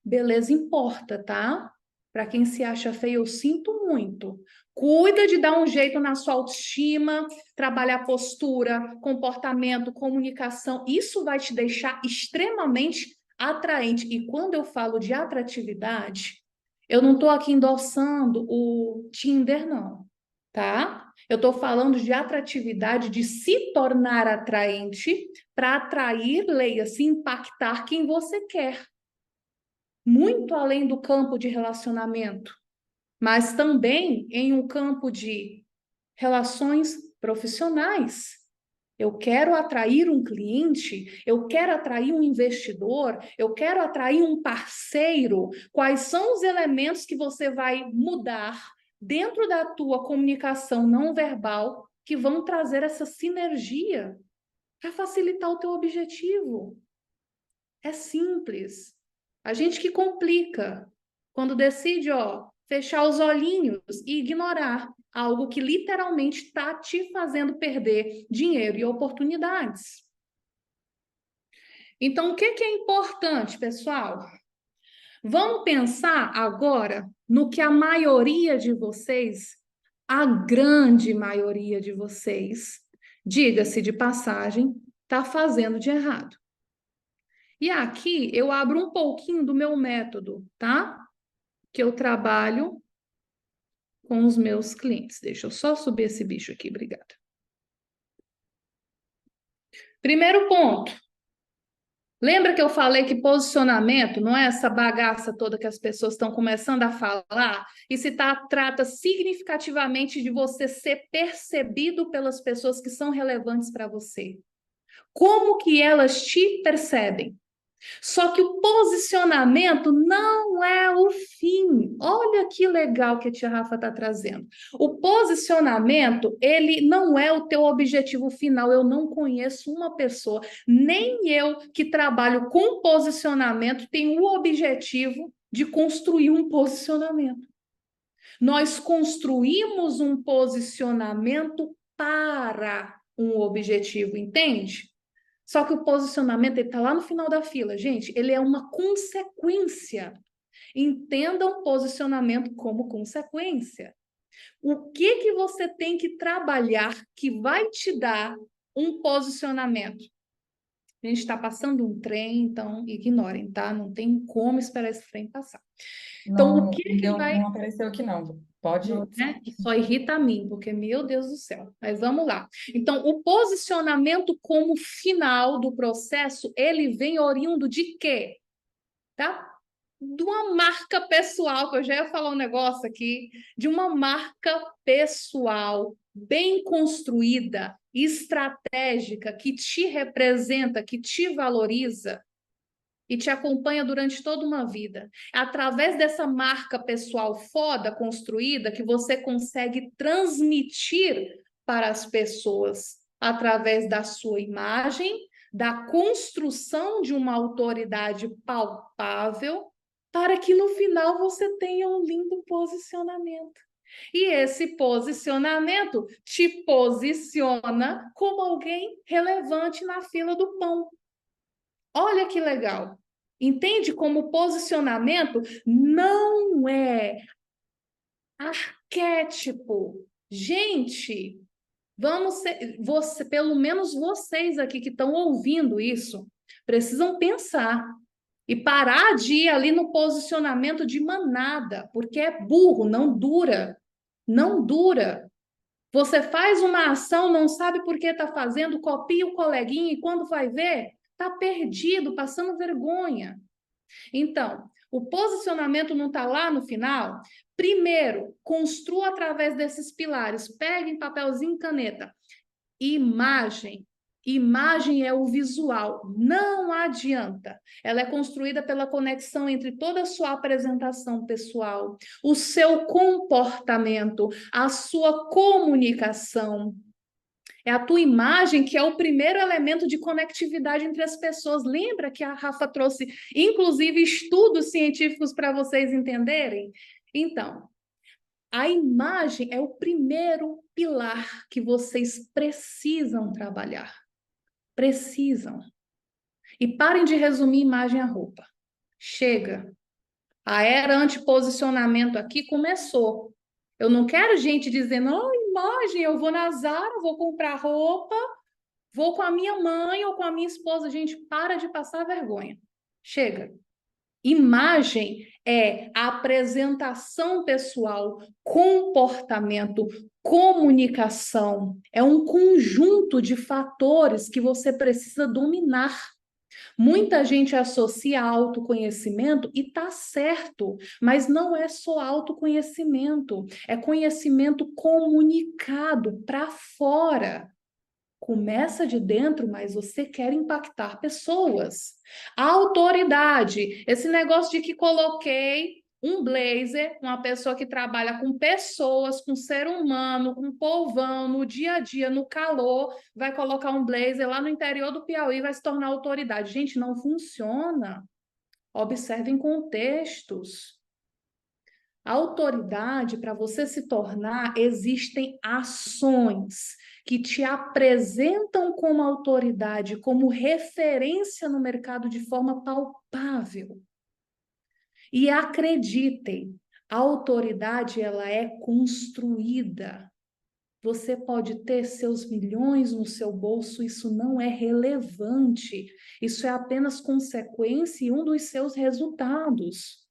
B: Beleza importa, tá? Para quem se acha feio, eu sinto muito. Cuida de dar um jeito na sua autoestima, trabalhar postura, comportamento, comunicação. Isso vai te deixar extremamente atraente. E quando eu falo de atratividade, eu não estou aqui endossando o Tinder, não, tá? Eu estou falando de atratividade, de se tornar atraente para atrair, leia-se, impactar quem você quer. Muito além do campo de relacionamento, mas também em um campo de relações profissionais. Eu quero atrair um cliente, eu quero atrair um investidor, eu quero atrair um parceiro. Quais são os elementos que você vai mudar dentro da tua comunicação não verbal que vão trazer essa sinergia para facilitar o teu objetivo? É simples. A gente que complica quando decide, fechar os olhinhos e ignorar algo que literalmente está te fazendo perder dinheiro e oportunidades. Então, o que é importante, pessoal? Vamos pensar agora no que a maioria de vocês, a grande maioria de vocês, diga-se de passagem, está fazendo de errado. E aqui eu abro um pouquinho do meu método, tá? Que eu trabalho com os meus clientes. Deixa eu só subir esse bicho aqui, obrigada. Primeiro ponto. Lembra que eu falei que posicionamento não é essa bagaça toda que as pessoas estão começando a falar? E se trata significativamente de você ser percebido pelas pessoas que são relevantes para você. Como que elas te percebem? Só que o posicionamento não é o fim. Olha que legal que a tia Rafa está trazendo. O posicionamento, ele não é o teu objetivo final. Eu não conheço uma pessoa, nem eu que trabalho com posicionamento, tenho o objetivo de construir um posicionamento. Nós construímos um posicionamento para um objetivo, entende? Só que o posicionamento está lá no final da fila, gente. Ele é uma consequência. Entendam posicionamento como consequência. O que você tem que trabalhar que vai te dar um posicionamento? A gente está passando um trem, então ignorem, tá? Não tem como esperar esse trem passar. Então, o que vai...
C: Não apareceu aqui, não. Pode.
B: Não, né? Só irrita a mim, porque, meu Deus do céu. Mas vamos lá. Então, o posicionamento como final do processo, ele vem oriundo de quê? Tá? De uma marca pessoal, que eu já ia falar um negócio aqui, de uma marca pessoal bem construída, estratégica, que te representa, que te valoriza e te acompanha durante toda uma vida. É através dessa marca pessoal foda construída que você consegue transmitir para as pessoas através da sua imagem, da construção de uma autoridade palpável, para que no final você tenha um lindo posicionamento. E esse posicionamento te posiciona como alguém relevante na fila do pão. Olha que legal. Entende como o posicionamento não é arquétipo. Gente, pelo menos vocês aqui que estão ouvindo isso, precisam pensar e parar de ir ali no posicionamento de manada, porque é burro, não dura. Não dura. Você faz uma ação, não sabe por que está fazendo, copia o coleguinha e quando vai ver, está perdido, passando vergonha. Então, o posicionamento não está lá no final? Primeiro, construa através desses pilares. Pegue em papelzinho e caneta. Imagem. Imagem é o visual, não adianta. Ela é construída pela conexão entre toda a sua apresentação pessoal, o seu comportamento, a sua comunicação. É a tua imagem que é o primeiro elemento de conectividade entre as pessoas. Lembra que a Rafa trouxe, inclusive, estudos científicos para vocês entenderem? Então, a imagem é o primeiro pilar que vocês precisam trabalhar. Precisam. E parem de resumir imagem à roupa. Chega. A era antiposicionamento aqui começou. Eu não quero gente dizendo, imagem, eu vou na Zara, vou comprar roupa, vou com a minha mãe ou com a minha esposa. Gente, para de passar vergonha. Chega. Imagem é a apresentação pessoal, comportamento, comunicação. É um conjunto de fatores que você precisa dominar. Muita gente associa autoconhecimento e tá certo, mas não é só autoconhecimento, é conhecimento comunicado para fora. Começa de dentro, mas você quer impactar pessoas. A autoridade, esse negócio de que coloquei um blazer, uma pessoa que trabalha com pessoas, com ser humano, com povão, no dia a dia, no calor, vai colocar um blazer lá no interior do Piauí e vai se tornar autoridade. Gente, não funciona. Observem contextos. A autoridade, para você se tornar, existem ações que te apresentam como autoridade, como referência no mercado de forma palpável. E acreditem, a autoridade ela é construída. Você pode ter seus milhões no seu bolso, isso não é relevante. Isso é apenas consequência e um dos seus resultados.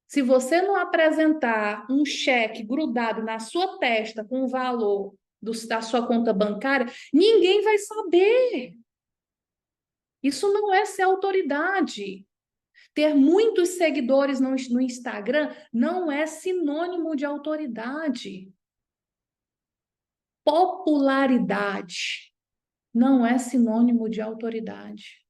B: Se você não apresentar um cheque grudado na sua testa com o valor da sua conta bancária, ninguém vai saber. Isso não é ser autoridade. Ter muitos seguidores no Instagram não é sinônimo de autoridade. Popularidade não é sinônimo de autoridade.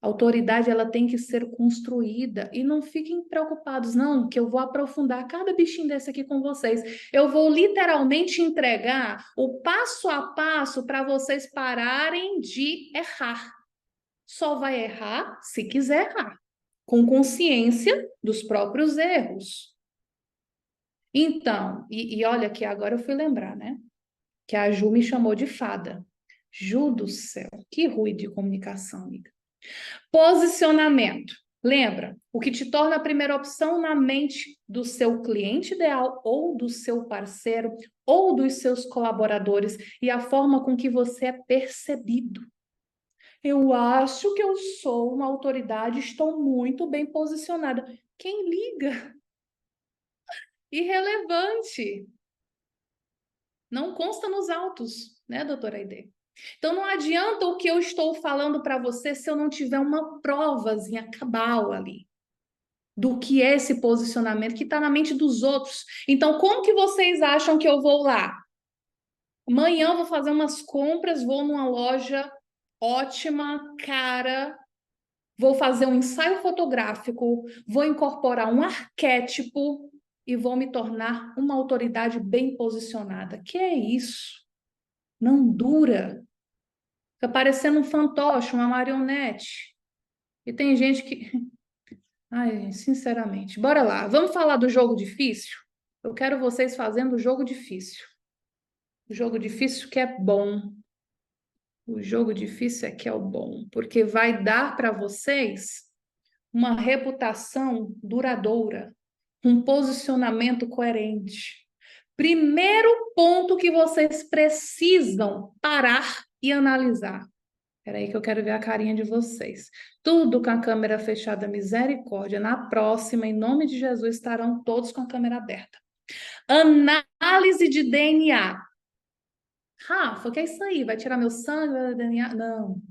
B: A autoridade ela tem que ser construída e não fiquem preocupados não, que eu vou aprofundar cada bichinho desse aqui com vocês. Eu vou literalmente entregar o passo a passo para vocês pararem de errar. Só vai errar se quiser errar, com consciência dos próprios erros. Então, e olha que agora eu fui lembrar, né? Que a Ju me chamou de fada. Ju do céu, que ruim de comunicação, amiga. Posicionamento. Lembra, o que te torna a primeira opção na mente do seu cliente ideal ou do seu parceiro ou dos seus colaboradores e a forma com que você é percebido. Eu acho que eu sou uma autoridade, estou muito bem posicionada. Quem liga? Irrelevante. Não consta nos autos, né, doutora Aide? Então não adianta o que eu estou falando para você se eu não tiver uma provazinha cabal ali do que é esse posicionamento que está na mente dos outros. Então, como que vocês acham que eu vou lá? Amanhã eu vou fazer umas compras, vou numa loja ótima, cara, vou fazer um ensaio fotográfico, vou incorporar um arquétipo e vou me tornar uma autoridade bem posicionada. Que é isso? Não dura. Fica parecendo um fantoche, uma marionete. E tem gente que... Ai, sinceramente. Bora lá. Vamos falar do jogo difícil? Eu quero vocês fazendo o jogo difícil. O jogo difícil que é bom. O jogo difícil é que é o bom. Porque vai dar para vocês uma reputação duradoura. Um posicionamento coerente. Primeiro ponto que vocês precisam parar e analisar. Espera aí que eu quero ver a carinha de vocês. Tudo com a câmera fechada, misericórdia. Na próxima, em nome de Jesus, estarão todos com a câmera aberta. Análise de DNA. Rafa, o que é isso aí? Vai tirar meu sangue, vai DNA? Não.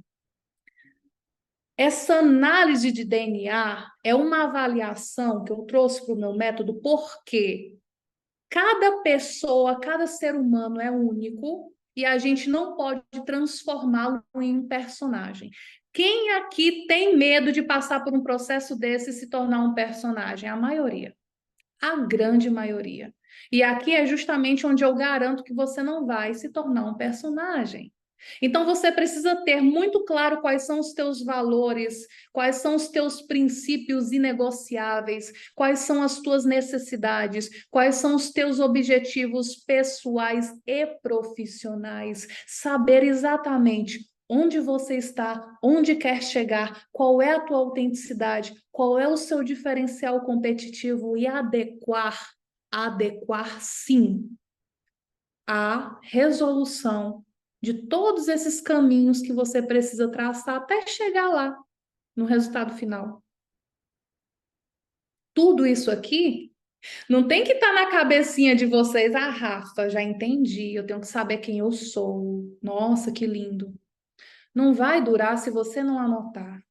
B: Essa análise de DNA é uma avaliação que eu trouxe para o meu método, porque cada pessoa, cada ser humano é único e a gente não pode transformá-lo em um personagem. Quem aqui tem medo de passar por um processo desse e se tornar um personagem? A maioria. A grande maioria. E aqui é justamente onde eu garanto que você não vai se tornar um personagem. Então você precisa ter muito claro quais são os teus valores, quais são os teus princípios inegociáveis, quais são as tuas necessidades, quais são os teus objetivos pessoais e profissionais, saber exatamente onde você está, onde quer chegar, qual é a tua autenticidade, qual é o seu diferencial competitivo e adequar sim a resolução de todos esses caminhos que você precisa traçar até chegar lá no resultado final. Tudo isso aqui não tem que estar na cabecinha de vocês. Ah, Rafa, já entendi, eu tenho que saber quem eu sou. Nossa, que lindo. Não vai durar se você não anotar.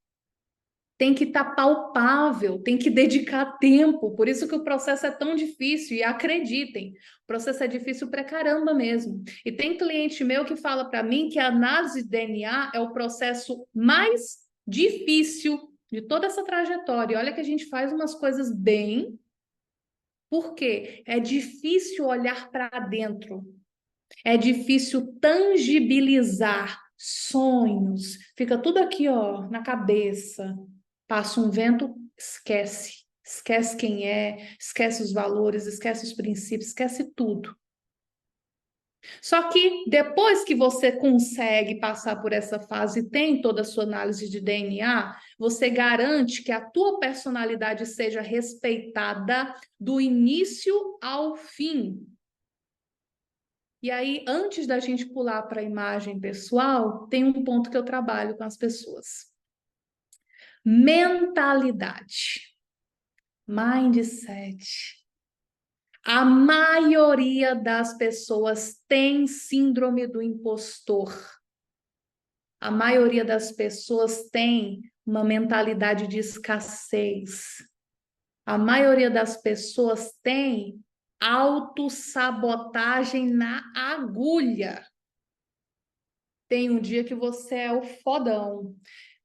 B: Tem que estar palpável, tem que dedicar tempo. Por isso que o processo é tão difícil. E acreditem, o processo é difícil pra caramba mesmo. E tem cliente meu que fala para mim que a análise de DNA é o processo mais difícil de toda essa trajetória. E olha que a gente faz umas coisas bem, porque é difícil olhar para dentro. É difícil tangibilizar sonhos. Fica tudo aqui, ó, na cabeça. Passa um vento, esquece. Esquece quem é, esquece os valores, esquece os princípios, esquece tudo. Só que depois que você consegue passar por essa fase e tem toda a sua análise de DNA, você garante que a tua personalidade seja respeitada do início ao fim. E aí, antes da gente pular para a imagem pessoal, tem um ponto que eu trabalho com as pessoas. Mentalidade. Mindset. A maioria das pessoas tem síndrome do impostor. A maioria das pessoas tem uma mentalidade de escassez. A maioria das pessoas tem autossabotagem na agulha. Tem um dia que você é o fodão.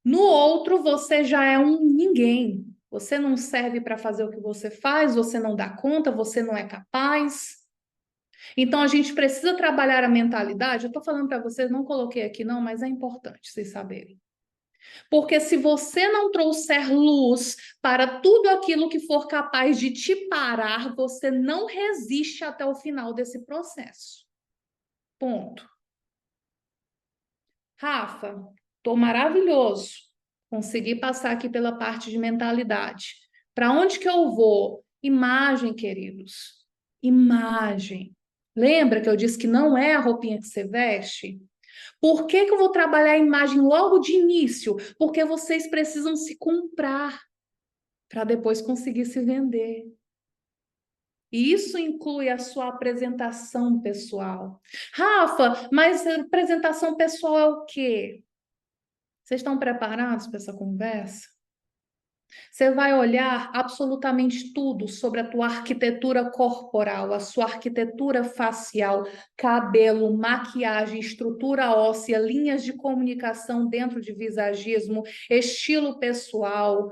B: No outro, você já é um ninguém. Você não serve para fazer o que você faz, você não dá conta, você não é capaz. Então, a gente precisa trabalhar a mentalidade. Eu estou falando para vocês, não coloquei aqui não, mas é importante vocês saberem. Porque se você não trouxer luz para tudo aquilo que for capaz de te parar, você não resiste até o final desse processo. Ponto. Rafa, tô maravilhoso. Consegui passar aqui pela parte de mentalidade. Para onde que eu vou? Imagem, queridos. Imagem. Lembra que eu disse que não é a roupinha que você veste? Por que que eu vou trabalhar a imagem logo de início? Porque vocês precisam se comprar para depois conseguir se vender. E isso inclui a sua apresentação pessoal. Rafa, mas apresentação pessoal é o quê? Vocês estão preparados para essa conversa? Você vai olhar absolutamente tudo sobre a tua arquitetura corporal, a sua arquitetura facial, cabelo, maquiagem, estrutura óssea, linhas de comunicação dentro de visagismo, estilo pessoal,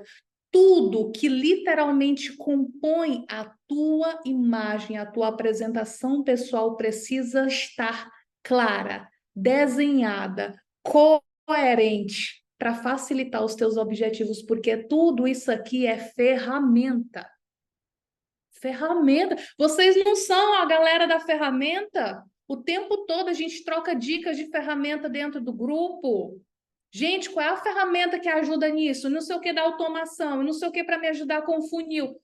B: tudo que literalmente compõe a tua imagem, a tua apresentação pessoal precisa estar clara, desenhada, coerente para facilitar os teus objetivos, porque tudo isso aqui é ferramenta. Ferramenta. Vocês não são a galera da ferramenta? O tempo todo a gente troca dicas de ferramenta dentro do grupo. Gente, qual é a ferramenta que ajuda nisso? Não sei o que da automação, não sei o que para me ajudar com o funil.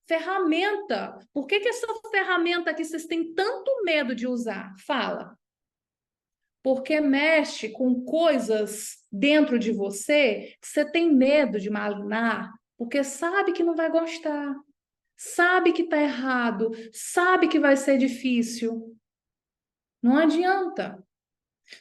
B: Ferramenta. Por que que essa ferramenta aqui vocês têm tanto medo de usar? Fala. Porque mexe com coisas dentro de você que você tem medo de malignar, porque sabe que não vai gostar, sabe que está errado, sabe que vai ser difícil. Não adianta.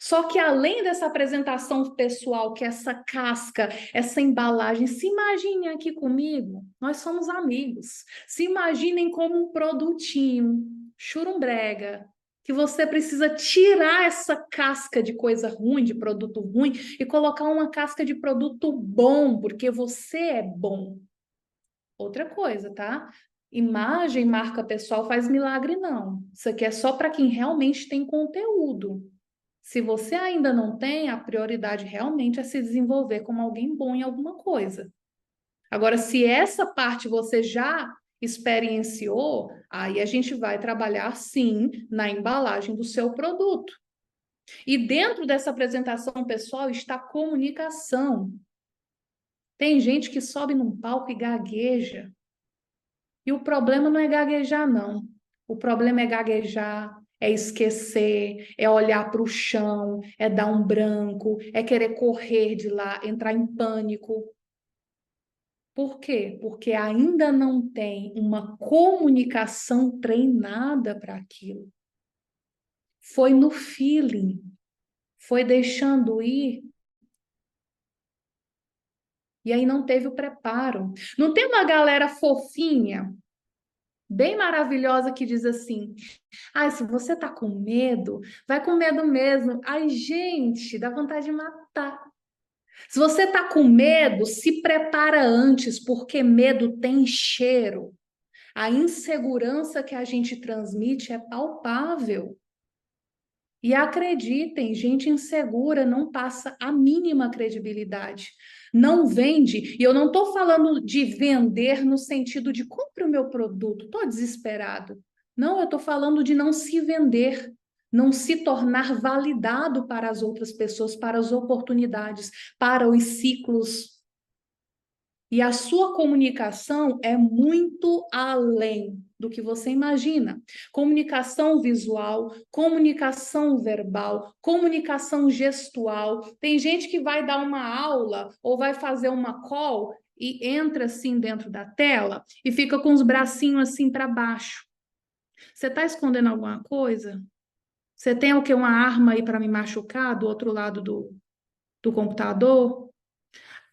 B: Só que além dessa apresentação pessoal, que é essa casca, essa embalagem, se imaginem aqui comigo, nós somos amigos. Se imaginem como um produtinho, churumbrega, que você precisa tirar essa casca de coisa ruim, de produto ruim, e colocar uma casca de produto bom, porque você é bom. Outra coisa, tá? Imagem, marca pessoal faz milagre, não. Isso aqui é só para quem realmente tem conteúdo. Se você ainda não tem, a prioridade realmente é se desenvolver como alguém bom em alguma coisa. Agora, se essa parte você já experienciou, aí a gente vai trabalhar sim na embalagem do seu produto. E dentro dessa apresentação pessoal está a comunicação. Tem gente que sobe num palco e gagueja. E o problema não é gaguejar, não. O problema é gaguejar, é esquecer, é olhar para o chão, é dar um branco, é querer correr de lá, entrar em pânico. Por quê? Porque ainda não tem uma comunicação treinada para aquilo. Foi no feeling, foi deixando ir. E aí não teve o preparo. Não tem uma galera fofinha, bem maravilhosa, que diz assim: ai, se você tá com medo, vai com medo mesmo. Ai, gente, dá vontade de matar. Se você tá com medo, se prepara antes, porque medo tem cheiro. A insegurança que a gente transmite é palpável. E acreditem, gente insegura não passa a mínima credibilidade. Não vende, e eu não estou falando de vender no sentido de compre o meu produto, estou desesperado. Não, eu estou falando de não se vender, não se tornar validado para as outras pessoas, para as oportunidades, para os ciclos. E a sua comunicação é muito além do que você imagina. Comunicação visual, comunicação verbal, comunicação gestual. Tem gente que vai dar uma aula ou vai fazer uma call e entra assim dentro da tela e fica com os bracinhos assim para baixo. Você está escondendo alguma coisa? Você tem o quê? Uma arma aí para me machucar do outro lado do computador?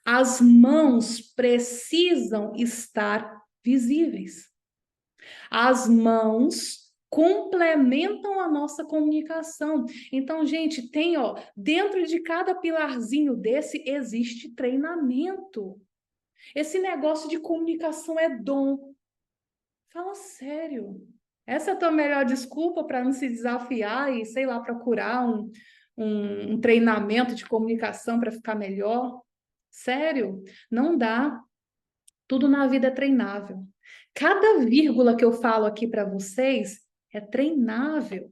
B: As mãos precisam estar visíveis. As mãos complementam a nossa comunicação. Então, gente, tem, ó, dentro de cada pilarzinho desse existe treinamento. Esse negócio de comunicação é dom. Fala sério. Essa é a tua melhor desculpa para não se desafiar e, sei lá, procurar um treinamento de comunicação para ficar melhor? Sério, não dá. Tudo na vida é treinável. Cada vírgula que eu falo aqui para vocês é treinável.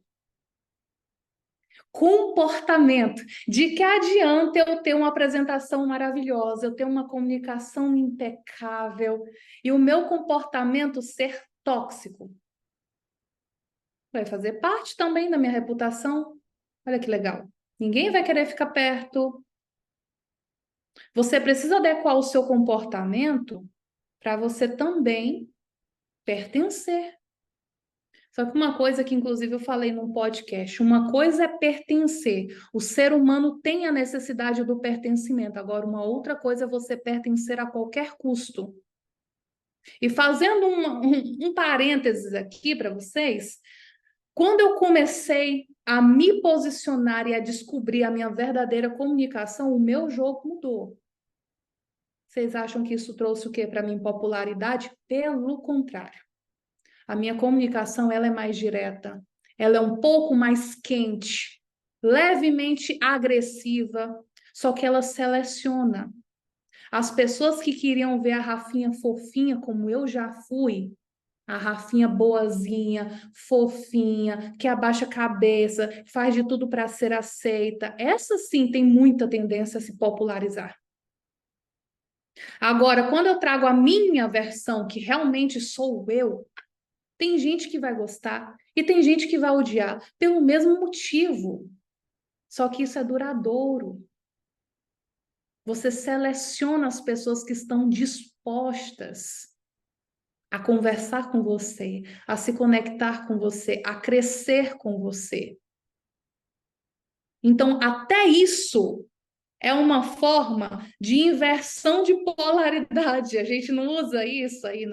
B: Comportamento. De que adianta eu ter uma apresentação maravilhosa, eu ter uma comunicação impecável e o meu comportamento ser tóxico? Vai fazer parte também da minha reputação. Olha que legal. Ninguém vai querer ficar perto. Você precisa adequar o seu comportamento para você também pertencer. Só que uma coisa que, inclusive, eu falei num podcast, uma coisa é pertencer. O ser humano tem a necessidade do pertencimento. Agora, uma outra coisa é você pertencer a qualquer custo. E fazendo um parênteses aqui para vocês, quando eu comecei a me posicionar e a descobrir a minha verdadeira comunicação, o meu jogo mudou. Vocês acham que isso trouxe o quê para mim? Popularidade? Pelo contrário. A minha comunicação, ela é mais direta, ela é um pouco mais quente, levemente agressiva, só que ela seleciona. As pessoas que queriam ver a Rafinha fofinha, como eu já fui, a Rafinha boazinha, fofinha, que abaixa a cabeça, faz de tudo para ser aceita, essa sim tem muita tendência a se popularizar. Agora, quando eu trago a minha versão, que realmente sou eu, tem gente que vai gostar e tem gente que vai odiar pelo mesmo motivo. Só que isso é duradouro. Você seleciona as pessoas que estão dispostas a conversar com você, a se conectar com você, a crescer com você. Então, até isso é uma forma de inversão de polaridade. A gente não usa isso aí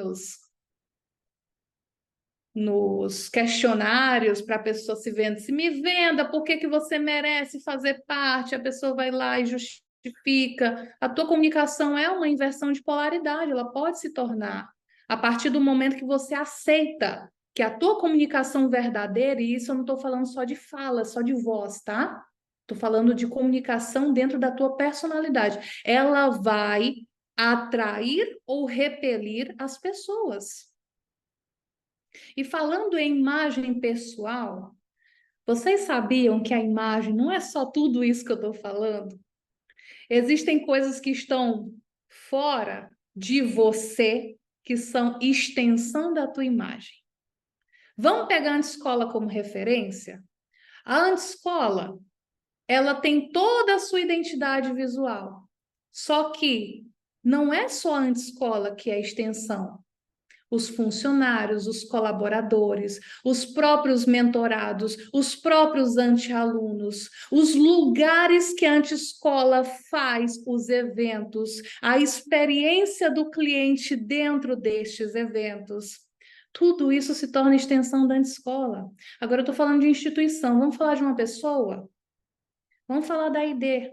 B: nos questionários para a pessoa se venda. Se me venda, por que que você merece fazer parte? A pessoa vai lá e justifica. A tua comunicação é uma inversão de polaridade, ela pode se tornar. A partir do momento que você aceita que a tua comunicação verdadeira, e isso eu não estou falando só de fala, só de voz, tá? Estou falando de comunicação dentro da tua personalidade. Ela vai atrair ou repelir as pessoas. E falando em imagem pessoal, vocês sabiam que a imagem não é só tudo isso que eu estou falando? Existem coisas que estão fora de você, que são extensão da tua imagem. Vamos pegar a Antiscola como referência? A Antiscola, ela tem toda a sua identidade visual. Só que não é só a Antiscola que é a extensão. Os funcionários, os colaboradores, os próprios mentorados, os próprios anti-alunos, os lugares que a Antiscola faz os eventos, a experiência do cliente dentro destes eventos. Tudo isso se torna extensão da Antiscola. Agora eu estou falando de instituição, vamos falar de uma pessoa? Vamos falar da ID.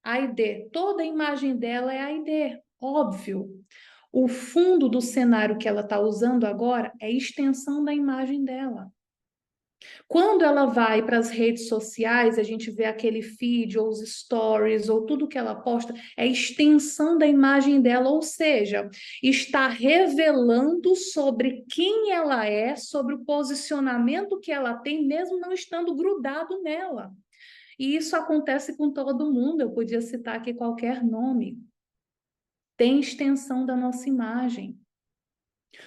B: A ID, toda a imagem dela é a ID, óbvio. O fundo do cenário que ela está usando agora é extensão da imagem dela. Quando ela vai para as redes sociais, a gente vê aquele feed, ou os stories, ou tudo que ela posta, é extensão da imagem dela, ou seja, está revelando sobre quem ela é, sobre o posicionamento que ela tem, mesmo não estando grudado nela. E isso acontece com todo mundo, eu podia citar aqui qualquer nome. Tem extensão da nossa imagem.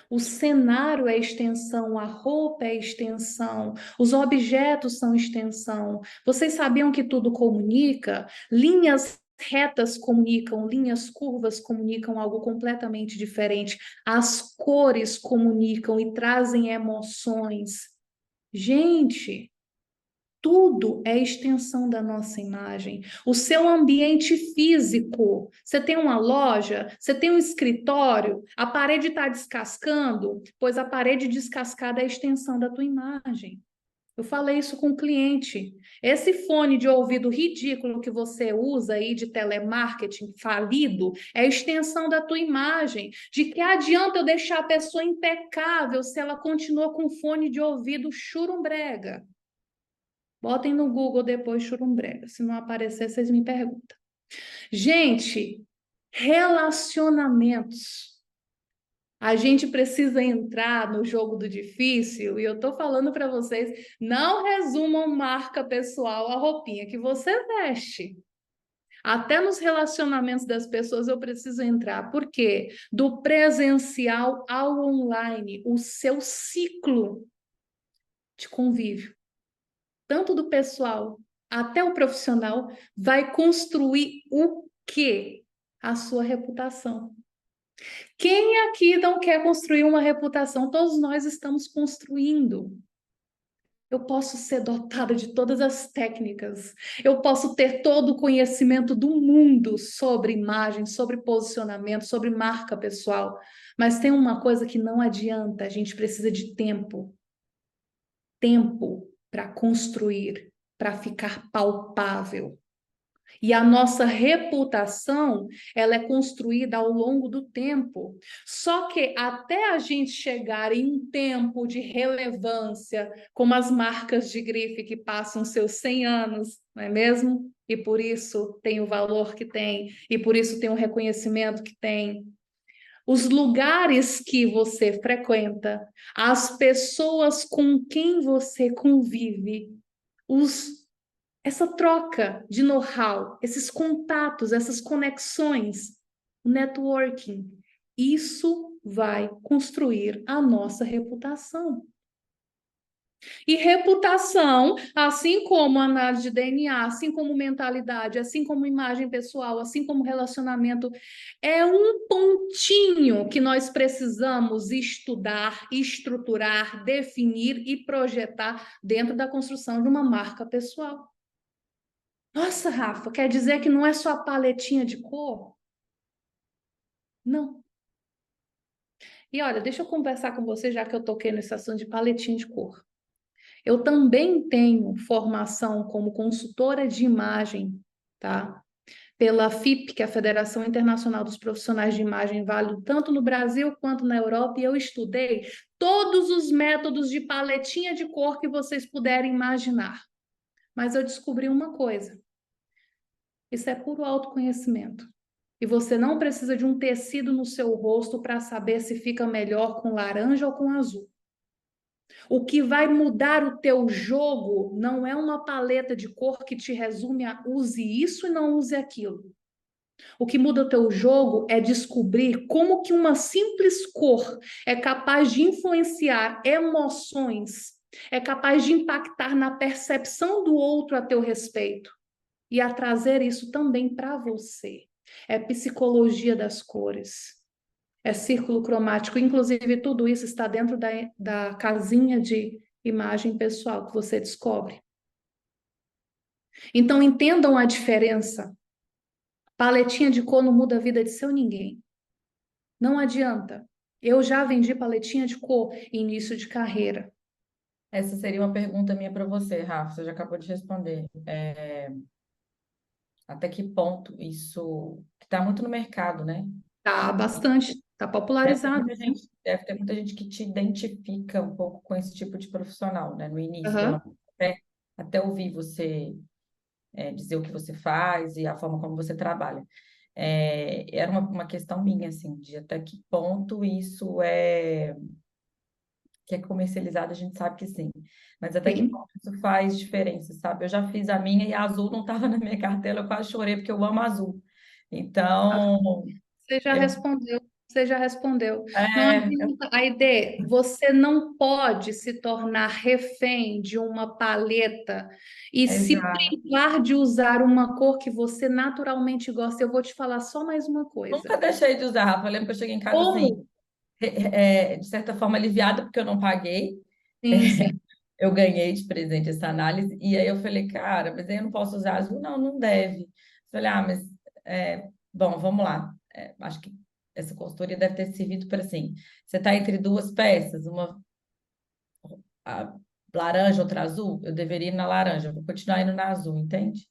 B: O cenário é extensão, a roupa é extensão, os objetos são extensão. Vocês sabiam que tudo comunica? Linhas retas comunicam, linhas curvas comunicam algo completamente diferente. As cores comunicam e trazem emoções. Gente, tudo é extensão da nossa imagem. O seu ambiente físico. Você tem uma loja, você tem um escritório, a parede está descascando, pois a parede descascada é a extensão da tua imagem. Eu falei isso com o cliente. Esse fone de ouvido ridículo que você usa aí de telemarketing falido é a extensão da tua imagem. De que adianta eu deixar a pessoa impecável se ela continua com fone de ouvido churumbrega? Botem no Google depois churumbrega. Se não aparecer, vocês me perguntam. Gente, relacionamentos. A gente precisa entrar no jogo do difícil, e eu tô falando para vocês, não resumam marca pessoal a roupinha que você veste. Até nos relacionamentos das pessoas eu preciso entrar, porque do presencial ao online, o seu ciclo de convívio, tanto do pessoal até o profissional, vai construir o quê? A sua reputação. Quem aqui não quer construir uma reputação? Todos nós estamos construindo. Eu posso ser dotada de todas as técnicas, eu posso ter todo o conhecimento do mundo sobre imagem, sobre posicionamento, sobre marca pessoal, mas tem uma coisa que não adianta, a gente precisa de tempo. Tempo para construir, para ficar palpável. E a nossa reputação, ela é construída ao longo do tempo. Só que até a gente chegar em um tempo de relevância, como as marcas de grife que passam seus 100 anos, não é mesmo? E por isso tem o valor que tem, e por isso tem o reconhecimento que tem. Os lugares que você frequenta, as pessoas com quem você convive, essa troca de know-how, esses contatos, essas conexões, o networking, isso vai construir a nossa reputação. E reputação, assim como análise de DNA, assim como mentalidade, assim como imagem pessoal, assim como relacionamento, é um pontinho que nós precisamos estudar, estruturar, definir e projetar dentro da construção de uma marca pessoal. Nossa, Rafa, quer dizer que não é só a paletinha de cor? Não. E olha, deixa eu conversar com você, já que eu toquei nesse assunto de paletinha de cor. Eu também tenho formação como consultora de imagem, tá? Pela FIP, que é a Federação Internacional dos Profissionais de Imagem, válido tanto no Brasil quanto na Europa, e eu estudei todos os métodos de paletinha de cor que vocês puderem imaginar. Mas eu descobri uma coisa: isso é puro autoconhecimento. E você não precisa de um tecido no seu rosto para saber se fica melhor com laranja ou com azul. O que vai mudar o teu jogo não é uma paleta de cor que te resume a use isso e não use aquilo. O que muda o teu jogo é descobrir como que uma simples cor é capaz de influenciar emoções, é capaz de impactar na percepção do outro a teu respeito e a trazer isso também para você. É psicologia das cores. É círculo cromático. Inclusive, tudo isso está dentro da casinha de imagem pessoal que você descobre. Então, entendam a diferença. Paletinha de cor não muda a vida de seu ninguém. Não adianta. Eu já vendi paletinha de cor em início de carreira.
C: Essa seria uma pergunta minha para você, Rafa. Você já acabou de responder. Até que ponto isso está muito no mercado, né?
B: Tá bastante, tá popularizado.
C: Deve ter muita gente que te identifica um pouco com esse tipo de profissional, né? No início, pelo
B: Aham.
C: menos, até ouvir você dizer o que você faz e a forma como você trabalha. Era uma questão minha, assim, de até que ponto isso que é comercializado, a gente sabe que sim. Mas até que
B: Sim.
C: ponto isso faz diferença, sabe? Eu já fiz a minha e a azul não estava na minha cartela, eu quase chorei porque eu amo azul. Então,
B: Você já
C: eu,
B: respondeu. Você já respondeu. Não
C: é, eu-
B: adianta, Aide, você não pode se tornar refém de uma paleta e se
C: exato.
B: privar de usar uma cor que você naturalmente gosta. Eu vou te falar só mais uma
C: Nunca
B: coisa.
C: deixei de usar, Rafa. Eu lembro que eu cheguei em casa assim,
B: Como?
C: de certa forma aliviada, porque eu não paguei.
B: Sim, sim.
C: Eu ganhei de presente essa análise, e aí eu falei, cara, mas aí eu não posso usar azul? Não, não deve. Falei, mas, bom, vamos lá. Acho que essa consultoria deve ter servido para assim, você está entre duas peças, uma a laranja, outra azul, eu deveria ir na laranja, eu vou continuar indo na azul, entende?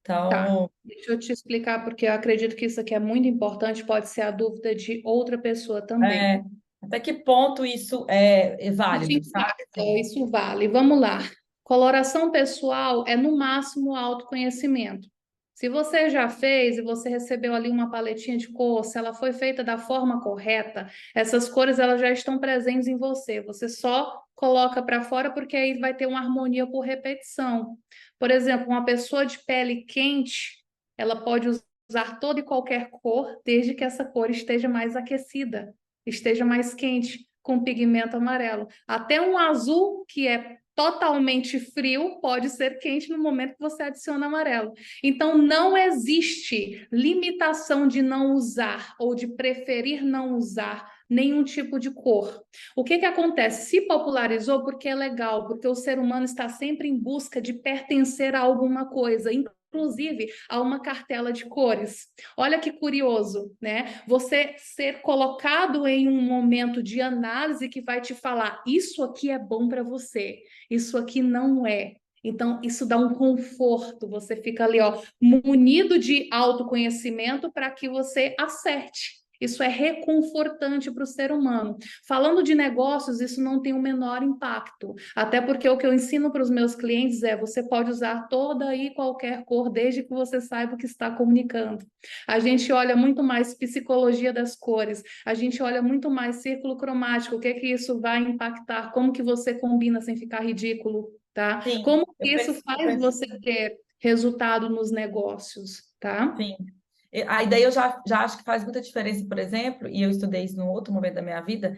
B: Tá.
C: Então,
B: Deixa eu te explicar, porque eu acredito que isso aqui é muito importante, pode ser a dúvida de outra pessoa também.
C: é, até que ponto isso é
B: Isso
C: válido, sabe?
B: impacta,
C: Assim,
B: isso vale. Vamos lá. Coloração pessoal é no máximo autoconhecimento. Se você já fez e você recebeu ali uma paletinha de cor, se ela foi feita da forma correta, essas cores elas já estão presentes em você. Você só coloca para fora porque aí vai ter uma harmonia por repetição. Por exemplo, uma pessoa de pele quente, ela pode usar toda e qualquer cor, desde que essa cor esteja mais aquecida, esteja mais quente, com pigmento amarelo. Até um azul que é totalmente frio pode ser quente no momento que você adiciona amarelo. Então, não existe limitação de não usar ou de preferir não usar nenhum tipo de cor. O que acontece? Se popularizou porque é legal, porque o ser humano está sempre em busca de pertencer a alguma coisa, inclusive a uma cartela de cores. Olha que curioso, né? Você ser colocado em um momento de análise que vai te falar: isso aqui é bom para você, isso aqui não é. Então, isso dá um conforto, você fica ali, ó, munido de autoconhecimento para que você acerte. Isso é reconfortante para o ser humano. Falando de negócios, isso não tem o menor impacto. Até porque o que eu ensino para os meus clientes é: você pode usar toda e qualquer cor, desde que você saiba o que está comunicando. A gente olha muito mais psicologia das cores, a gente olha muito mais círculo cromático, o que que isso vai impactar, como que você combina sem ficar ridículo, tá?
C: Sim,
B: Como que isso
C: eu
B: faz
C: penso,
B: você ter resultado nos negócios, tá?
C: sim. Aí daí eu já acho que faz muita diferença, por exemplo, e eu estudei isso num outro momento da minha vida,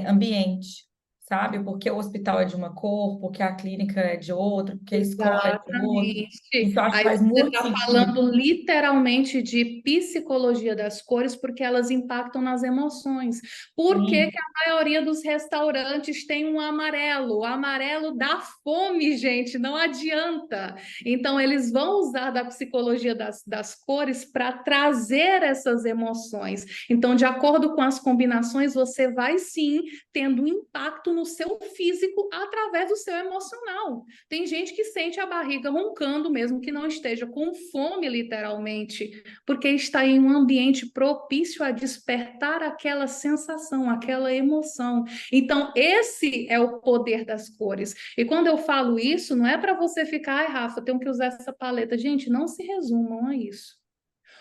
C: ambiente, sabe? Porque o hospital é de uma cor, porque a clínica é de outra, porque a escola é de outra. Isso
B: Exatamente.
C: eu acho que
B: Aí
C: faz
B: você
C: muito
B: está
C: sentido.
B: falando literalmente de psicologia das cores, porque elas impactam nas emoções. Por que
C: Sim,
B: que a maioria dos restaurantes tem um amarelo? O amarelo dá fome, gente, não adianta. Então, eles vão usar da psicologia das cores para trazer essas emoções. Então, de acordo com as combinações, você vai sim tendo um impacto no seu físico através do seu emocional. Tem gente que sente a barriga roncando, mesmo que não esteja com fome, literalmente, porque está em um ambiente propício a despertar aquela sensação, aquela emoção. Então, esse é o poder das cores. E quando eu falo isso, não é para você ficar: ai, Rafa, tenho que usar essa paleta. Gente, não se resumam a isso.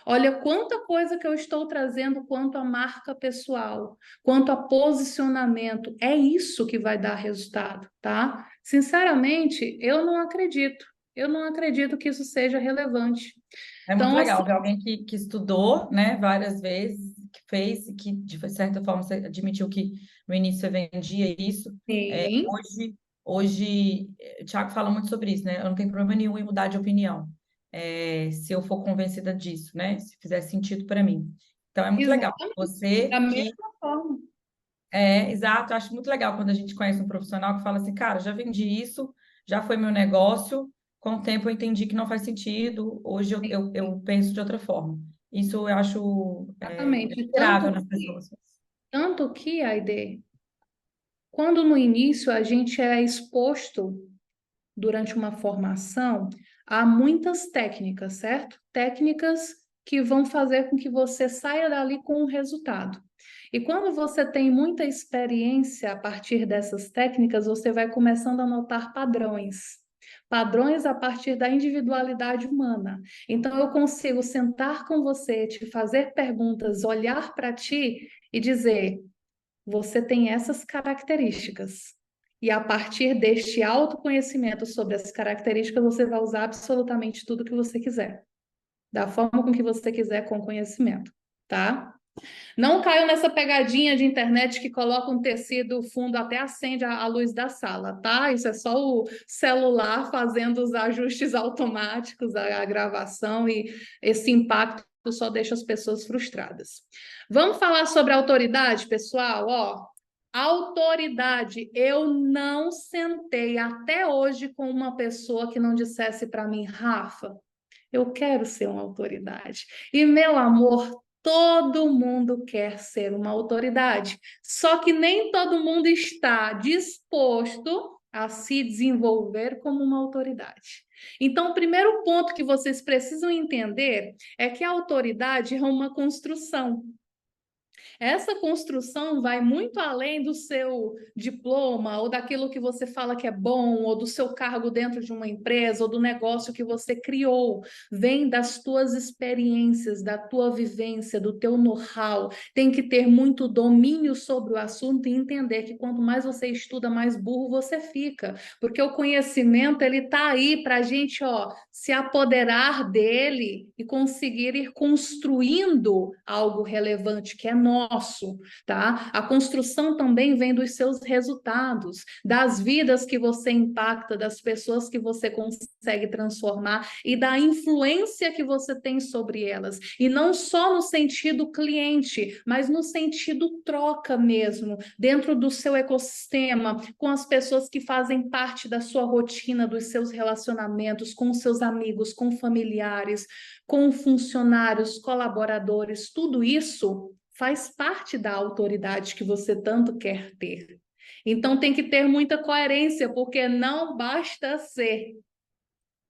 B: Olha quanta coisa que eu estou trazendo quanto a marca pessoal, quanto a posicionamento. É isso que vai dar resultado, tá? Sinceramente, eu não acredito. Eu não acredito que isso seja relevante.
C: é muito
B: Então, assim,
C: legal ver alguém que estudou, né, várias vezes, que fez, e que de certa forma você admitiu que no início você vendia isso. É,
B: sim,
C: o Thiago fala muito sobre isso, né? Eu não tenho problema nenhum em mudar de opinião, se eu for convencida disso, né? Se fizer sentido para mim. Então é muito legal.
B: exatamente. Da
C: Você que
B: mesma forma.
C: exato, eu acho muito legal quando a gente conhece um profissional que fala assim, cara, já vendi isso, já foi meu negócio, com o tempo eu entendi que não faz sentido, hoje eu penso de outra forma. Isso eu acho
B: Exatamente.
C: admirável nas pessoas.
B: Tanto que, Aide, quando no início a gente é exposto durante uma formação, há muitas técnicas, certo? Técnicas que vão fazer com que você saia dali com um resultado. E quando você tem muita experiência a partir dessas técnicas, você vai começando a notar padrões. Padrões a partir da individualidade humana. Então, eu consigo sentar com você, te fazer perguntas, olhar para ti e dizer: você tem essas características. E a partir deste autoconhecimento sobre as características, você vai usar absolutamente tudo que você quiser, da forma com que você quiser, com conhecimento, tá? Não caiam nessa pegadinha de internet que coloca um tecido fundo, até acende a luz da sala, tá? Isso é só o celular fazendo os ajustes automáticos, a gravação, e esse impacto só deixa as pessoas frustradas. Vamos falar sobre autoridade, pessoal? Ó, autoridade. Eu não sentei até hoje com uma pessoa que não dissesse para mim: Rafa, eu quero ser uma autoridade. E, meu amor, todo mundo quer ser uma autoridade. Só que nem todo mundo está disposto a se desenvolver como uma autoridade. Então, o primeiro ponto que vocês precisam entender é que a autoridade é uma construção. Essa construção vai muito além do seu diploma, ou daquilo que você fala que é bom, ou do seu cargo dentro de uma empresa, ou do negócio que você criou. Vem das tuas experiências, da tua vivência, do teu know-how. Tem que ter muito domínio sobre o assunto e entender que quanto mais você estuda, mais burro você fica. Porque o conhecimento, ele está aí para a gente, se apoderar dele e conseguir ir construindo algo relevante que é nosso, tá? A construção também vem dos seus resultados, das vidas que você impacta, das pessoas que você consegue transformar e da influência que você tem sobre elas. E não só no sentido cliente, mas no sentido troca mesmo, dentro do seu ecossistema, com as pessoas que fazem parte da sua rotina, dos seus relacionamentos, com os seus amigos, com familiares, com funcionários, colaboradores, tudo isso faz parte da autoridade que você tanto quer ter. Então tem que ter muita coerência, porque não basta ser,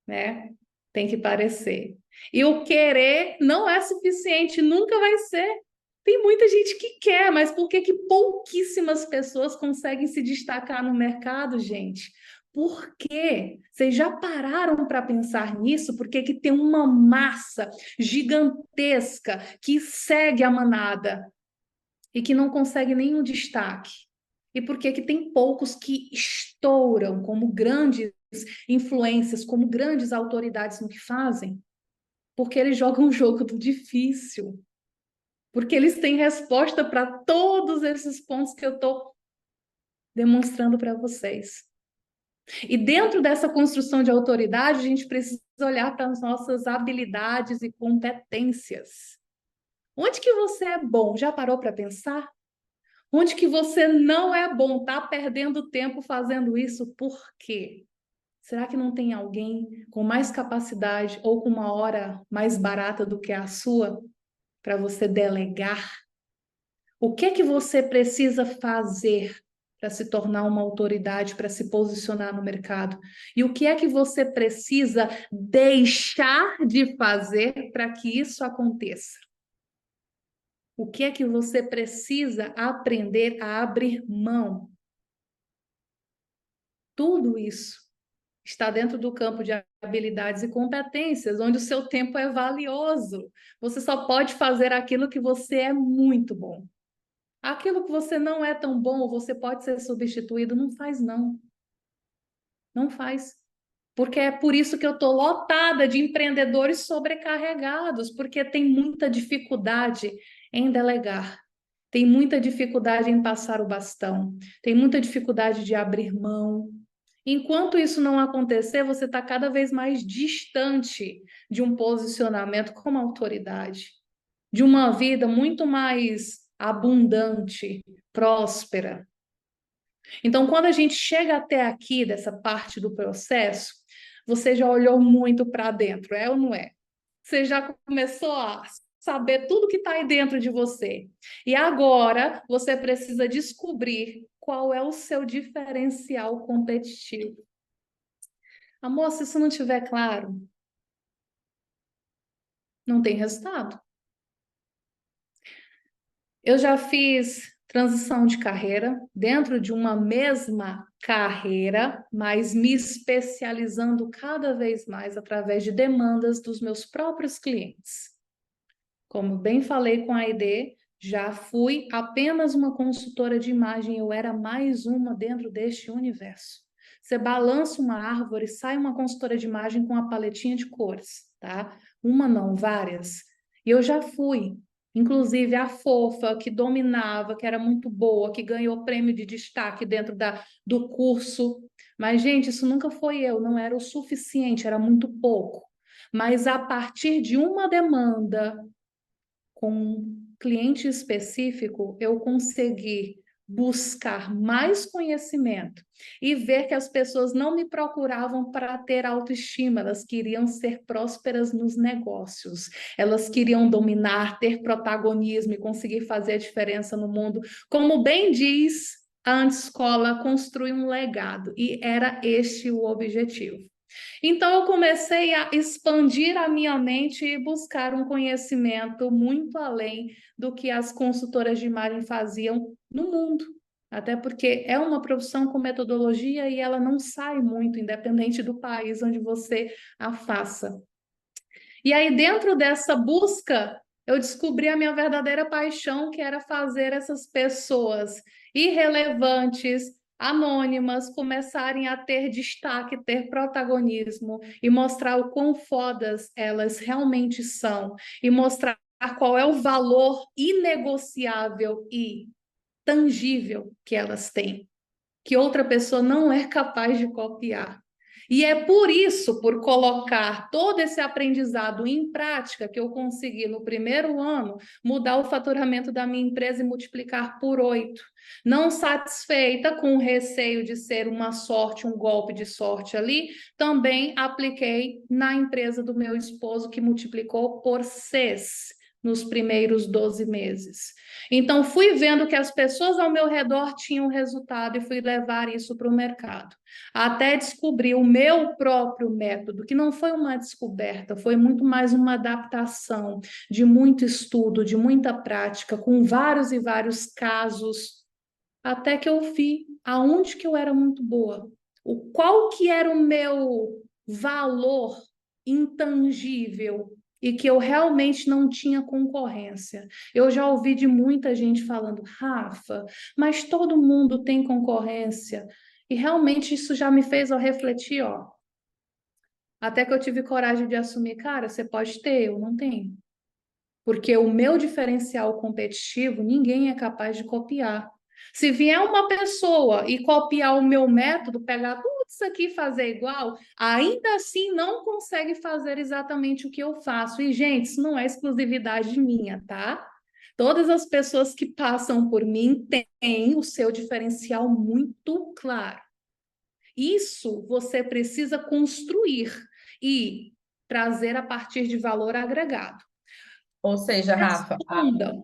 B: né? Tem que parecer. E o querer não é suficiente, nunca vai ser. Tem muita gente que quer, mas por que que pouquíssimas pessoas conseguem se destacar no mercado, gente? Por quê? Vocês já pararam para pensar nisso? Por que que tem uma massa gigantesca que segue a manada e que não consegue nenhum destaque? E por que que tem poucos que estouram como grandes influências, como grandes autoridades no que fazem? Porque eles jogam um jogo do difícil. Porque eles têm resposta para todos esses pontos que eu estou demonstrando para vocês. E dentro dessa construção de autoridade, a gente precisa olhar para as nossas habilidades e competências. Onde que você é bom? Já parou para pensar? Onde que você não é bom? Está perdendo tempo fazendo isso? Por quê? Será que não tem alguém com mais capacidade ou com uma hora mais barata do que a sua para você delegar? O que é que você precisa fazer para se tornar uma autoridade, para se posicionar no mercado? E o que é que você precisa deixar de fazer para que isso aconteça? O que é que você precisa aprender a abrir mão? Tudo isso está dentro do campo de habilidades e competências, onde o seu tempo é valioso. Você só pode fazer aquilo que você é muito bom. Aquilo que você não é tão bom, você pode ser substituído, não faz não. Não faz. Porque é por isso que eu estou lotada de empreendedores sobrecarregados, porque tem muita dificuldade em delegar. Tem muita dificuldade em passar o bastão. Tem muita dificuldade de abrir mão. Enquanto isso não acontecer, você está cada vez mais distante de um posicionamento como autoridade, de uma vida muito mais abundante, próspera. Então, quando a gente chega até aqui, dessa parte do processo, você já olhou muito para dentro, é ou não é? Você já começou a saber tudo que está aí dentro de você. E agora você precisa descobrir qual é o seu diferencial competitivo. Amor, se isso não estiver claro, não tem resultado. Eu já fiz transição de carreira dentro de uma mesma carreira, mas me especializando cada vez mais através de demandas dos meus próprios clientes. Como bem falei com a Aide, já fui apenas uma consultora de imagem, eu era mais uma dentro deste universo. Você balança uma árvore, sai uma consultora de imagem com a paletinha de cores, tá? Uma não, várias. E eu já fui. Inclusive a fofa, que dominava, que era muito boa, que ganhou prêmio de destaque dentro do curso. Mas, gente, isso nunca foi eu, não era o suficiente, era muito pouco. Mas a partir de uma demanda com um cliente específico, eu consegui buscar mais conhecimento e ver que as pessoas não me procuravam para ter autoestima, elas queriam ser prósperas nos negócios, elas queriam dominar, ter protagonismo e conseguir fazer a diferença no mundo. Como bem diz a Antescola, construir um legado, e era este o objetivo. Então, eu comecei a expandir a minha mente e buscar um conhecimento muito além do que as consultoras de imagem faziam no mundo. Até porque é uma profissão com metodologia e ela não sai muito, independente do país onde você a faça. E aí, dentro dessa busca, eu descobri a minha verdadeira paixão, que era fazer essas pessoas irrelevantes, anônimas, começarem a ter destaque, ter protagonismo e mostrar o quão fodas elas realmente são e mostrar qual é o valor inegociável e tangível que elas têm, que outra pessoa não é capaz de copiar. E é por isso, por colocar todo esse aprendizado em prática, que eu consegui no primeiro ano mudar o faturamento da minha empresa e multiplicar por 8. Não satisfeita com o receio de ser uma sorte, um golpe de sorte ali, também apliquei na empresa do meu esposo, que multiplicou por 6 nos primeiros 12 meses. Então, fui vendo que as pessoas ao meu redor tinham resultado e fui levar isso para o mercado, até descobrir o meu próprio método, que não foi uma descoberta, foi muito mais uma adaptação de muito estudo, de muita prática, com vários e vários casos, até que eu vi aonde que eu era muito boa, qual que era o meu valor intangível e que eu realmente não tinha concorrência. Eu já ouvi de muita gente falando, Rafa, mas todo mundo tem concorrência. E realmente isso já me fez eu refletir, ó. Até que eu tive coragem de assumir, cara, você pode ter, eu não tenho. Porque o meu diferencial competitivo, ninguém é capaz de copiar. Se vier uma pessoa e copiar o meu método, pegar tudo isso aqui e fazer igual, ainda assim não consegue fazer exatamente o que eu faço. E, gente, isso não é exclusividade minha, tá? Todas as pessoas que passam por mim têm o seu diferencial muito claro. Isso você precisa construir e trazer a partir de valor agregado.
C: Ou seja, Rafa,
B: Responda.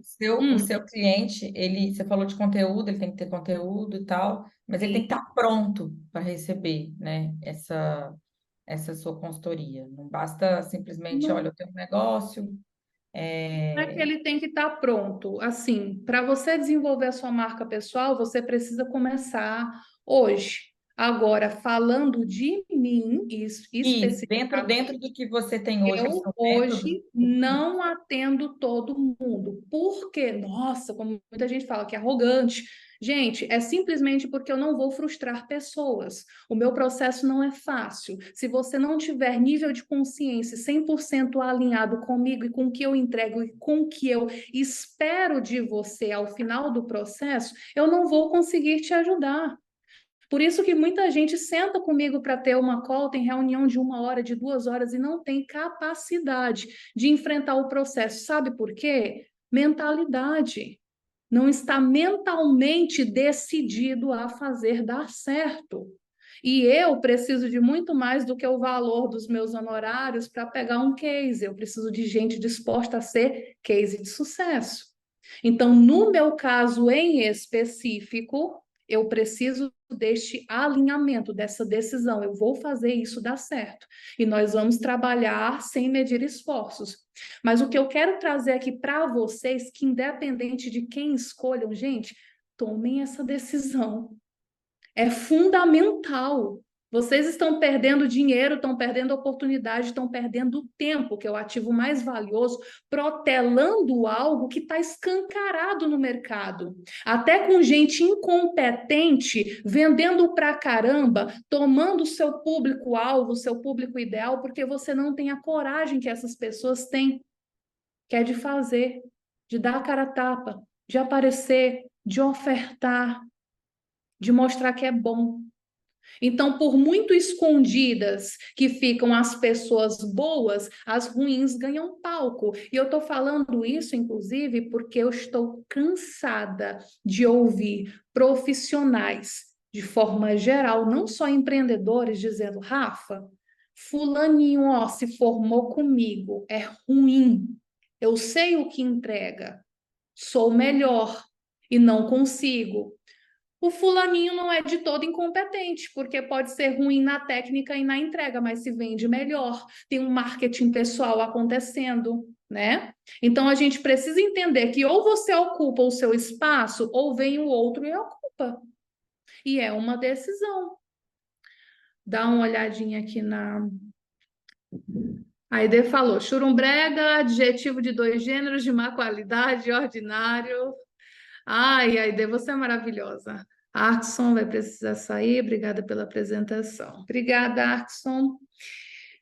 C: o seu cliente, ele, você falou de conteúdo, ele tem que ter conteúdo e tal, mas ele tem que estar pronto para receber, né, essa sua consultoria. Não basta simplesmente,
B: Não
C: olha, eu tenho um negócio,
B: é que
C: é,
B: ele tem que estar pronto. Assim, para você desenvolver a sua marca pessoal, você precisa começar hoje. Agora, falando de mim,
C: isso,
B: especificamente,
C: dentro do que você tem hoje no
B: eu
C: seu método,
B: hoje não atendo todo mundo. Por quê? Nossa, como muita gente fala que é arrogante. Gente, é simplesmente porque eu não vou frustrar pessoas. O meu processo não é fácil. Se você não tiver nível de consciência 100% alinhado comigo e com o que eu entrego e com o que eu espero de você ao final do processo, eu não vou conseguir te ajudar. Por isso que muita gente senta comigo para ter uma call, tem reunião de 1 hora, de 2 horas e não tem capacidade de enfrentar o processo. Sabe por quê? Mentalidade. Não está mentalmente decidido a fazer dar certo. E eu preciso de muito mais do que o valor dos meus honorários para pegar um case. Eu preciso de gente disposta a ser case de sucesso. Então, no meu caso em específico, eu preciso deste alinhamento, dessa decisão. Eu vou fazer isso dar certo. E nós vamos trabalhar sem medir esforços. Mas o que eu quero trazer aqui para vocês, que independente de quem escolham, gente, tomem essa decisão. É fundamental. Vocês estão perdendo dinheiro, estão perdendo oportunidade, estão perdendo tempo, que é o ativo mais valioso, protelando algo que está escancarado no mercado. Até com gente incompetente, vendendo pra caramba, tomando o seu público-alvo, o seu público ideal, porque você não tem a coragem que essas pessoas têm, que é de fazer, de dar a cara a tapa, de aparecer, de ofertar, de mostrar que é bom. Então, por muito escondidas que ficam as pessoas boas, as ruins ganham palco. E eu estou falando isso, inclusive, porque eu estou cansada de ouvir profissionais, de forma geral, não só empreendedores, dizendo: Rafa, fulaninho, ó, se formou comigo, é ruim. Eu sei o que entrega, sou melhor e não consigo. O fulaninho não é de todo incompetente, porque pode ser ruim na técnica e na entrega, mas se vende melhor, tem um marketing pessoal acontecendo, né? Então a gente precisa entender que ou você ocupa o seu espaço, ou vem o outro e ocupa. E é uma decisão. Dá uma olhadinha aqui na. A Aide falou: churumbrega, adjetivo de 2 gêneros, de má qualidade, ordinário. Ai, Aide, você é maravilhosa. Arkson vai precisar sair. Obrigada pela apresentação. Obrigada, Arkson.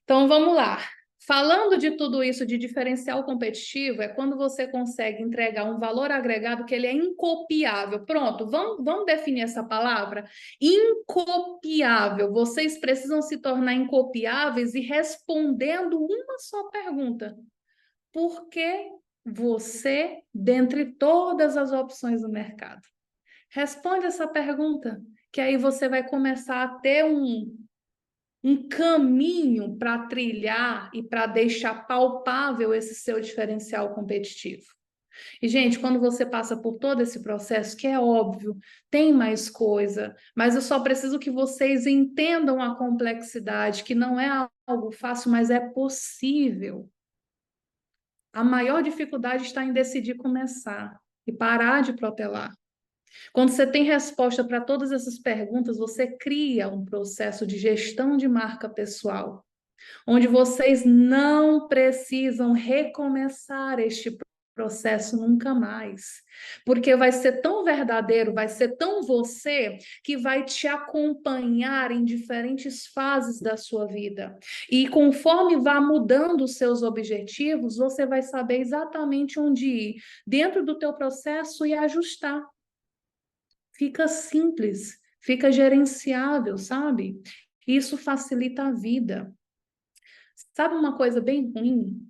B: Então, vamos lá. Falando de tudo isso de diferencial competitivo, é quando você consegue entregar um valor agregado que ele é incopiável. Pronto, vamos definir essa palavra? Incopiável. Vocês precisam se tornar incopiáveis e respondendo uma só pergunta. Por que você, dentre todas as opções do mercado? Responde essa pergunta, que aí você vai começar a ter um caminho para trilhar e para deixar palpável esse seu diferencial competitivo. E, gente, quando você passa por todo esse processo, que é óbvio, tem mais coisa, mas eu só preciso que vocês entendam a complexidade, que não é algo fácil, mas é possível. A maior dificuldade está em decidir começar e parar de protelar. Quando você tem resposta para todas essas perguntas, você cria um processo de gestão de marca pessoal, onde vocês não precisam recomeçar este processo nunca mais, porque vai ser tão verdadeiro, vai ser tão você, que vai te acompanhar em diferentes fases da sua vida. E conforme vá mudando os seus objetivos, você vai saber exatamente onde ir dentro do teu processo e ajustar. Fica simples, fica gerenciável, sabe? Isso facilita a vida. Sabe uma coisa bem ruim?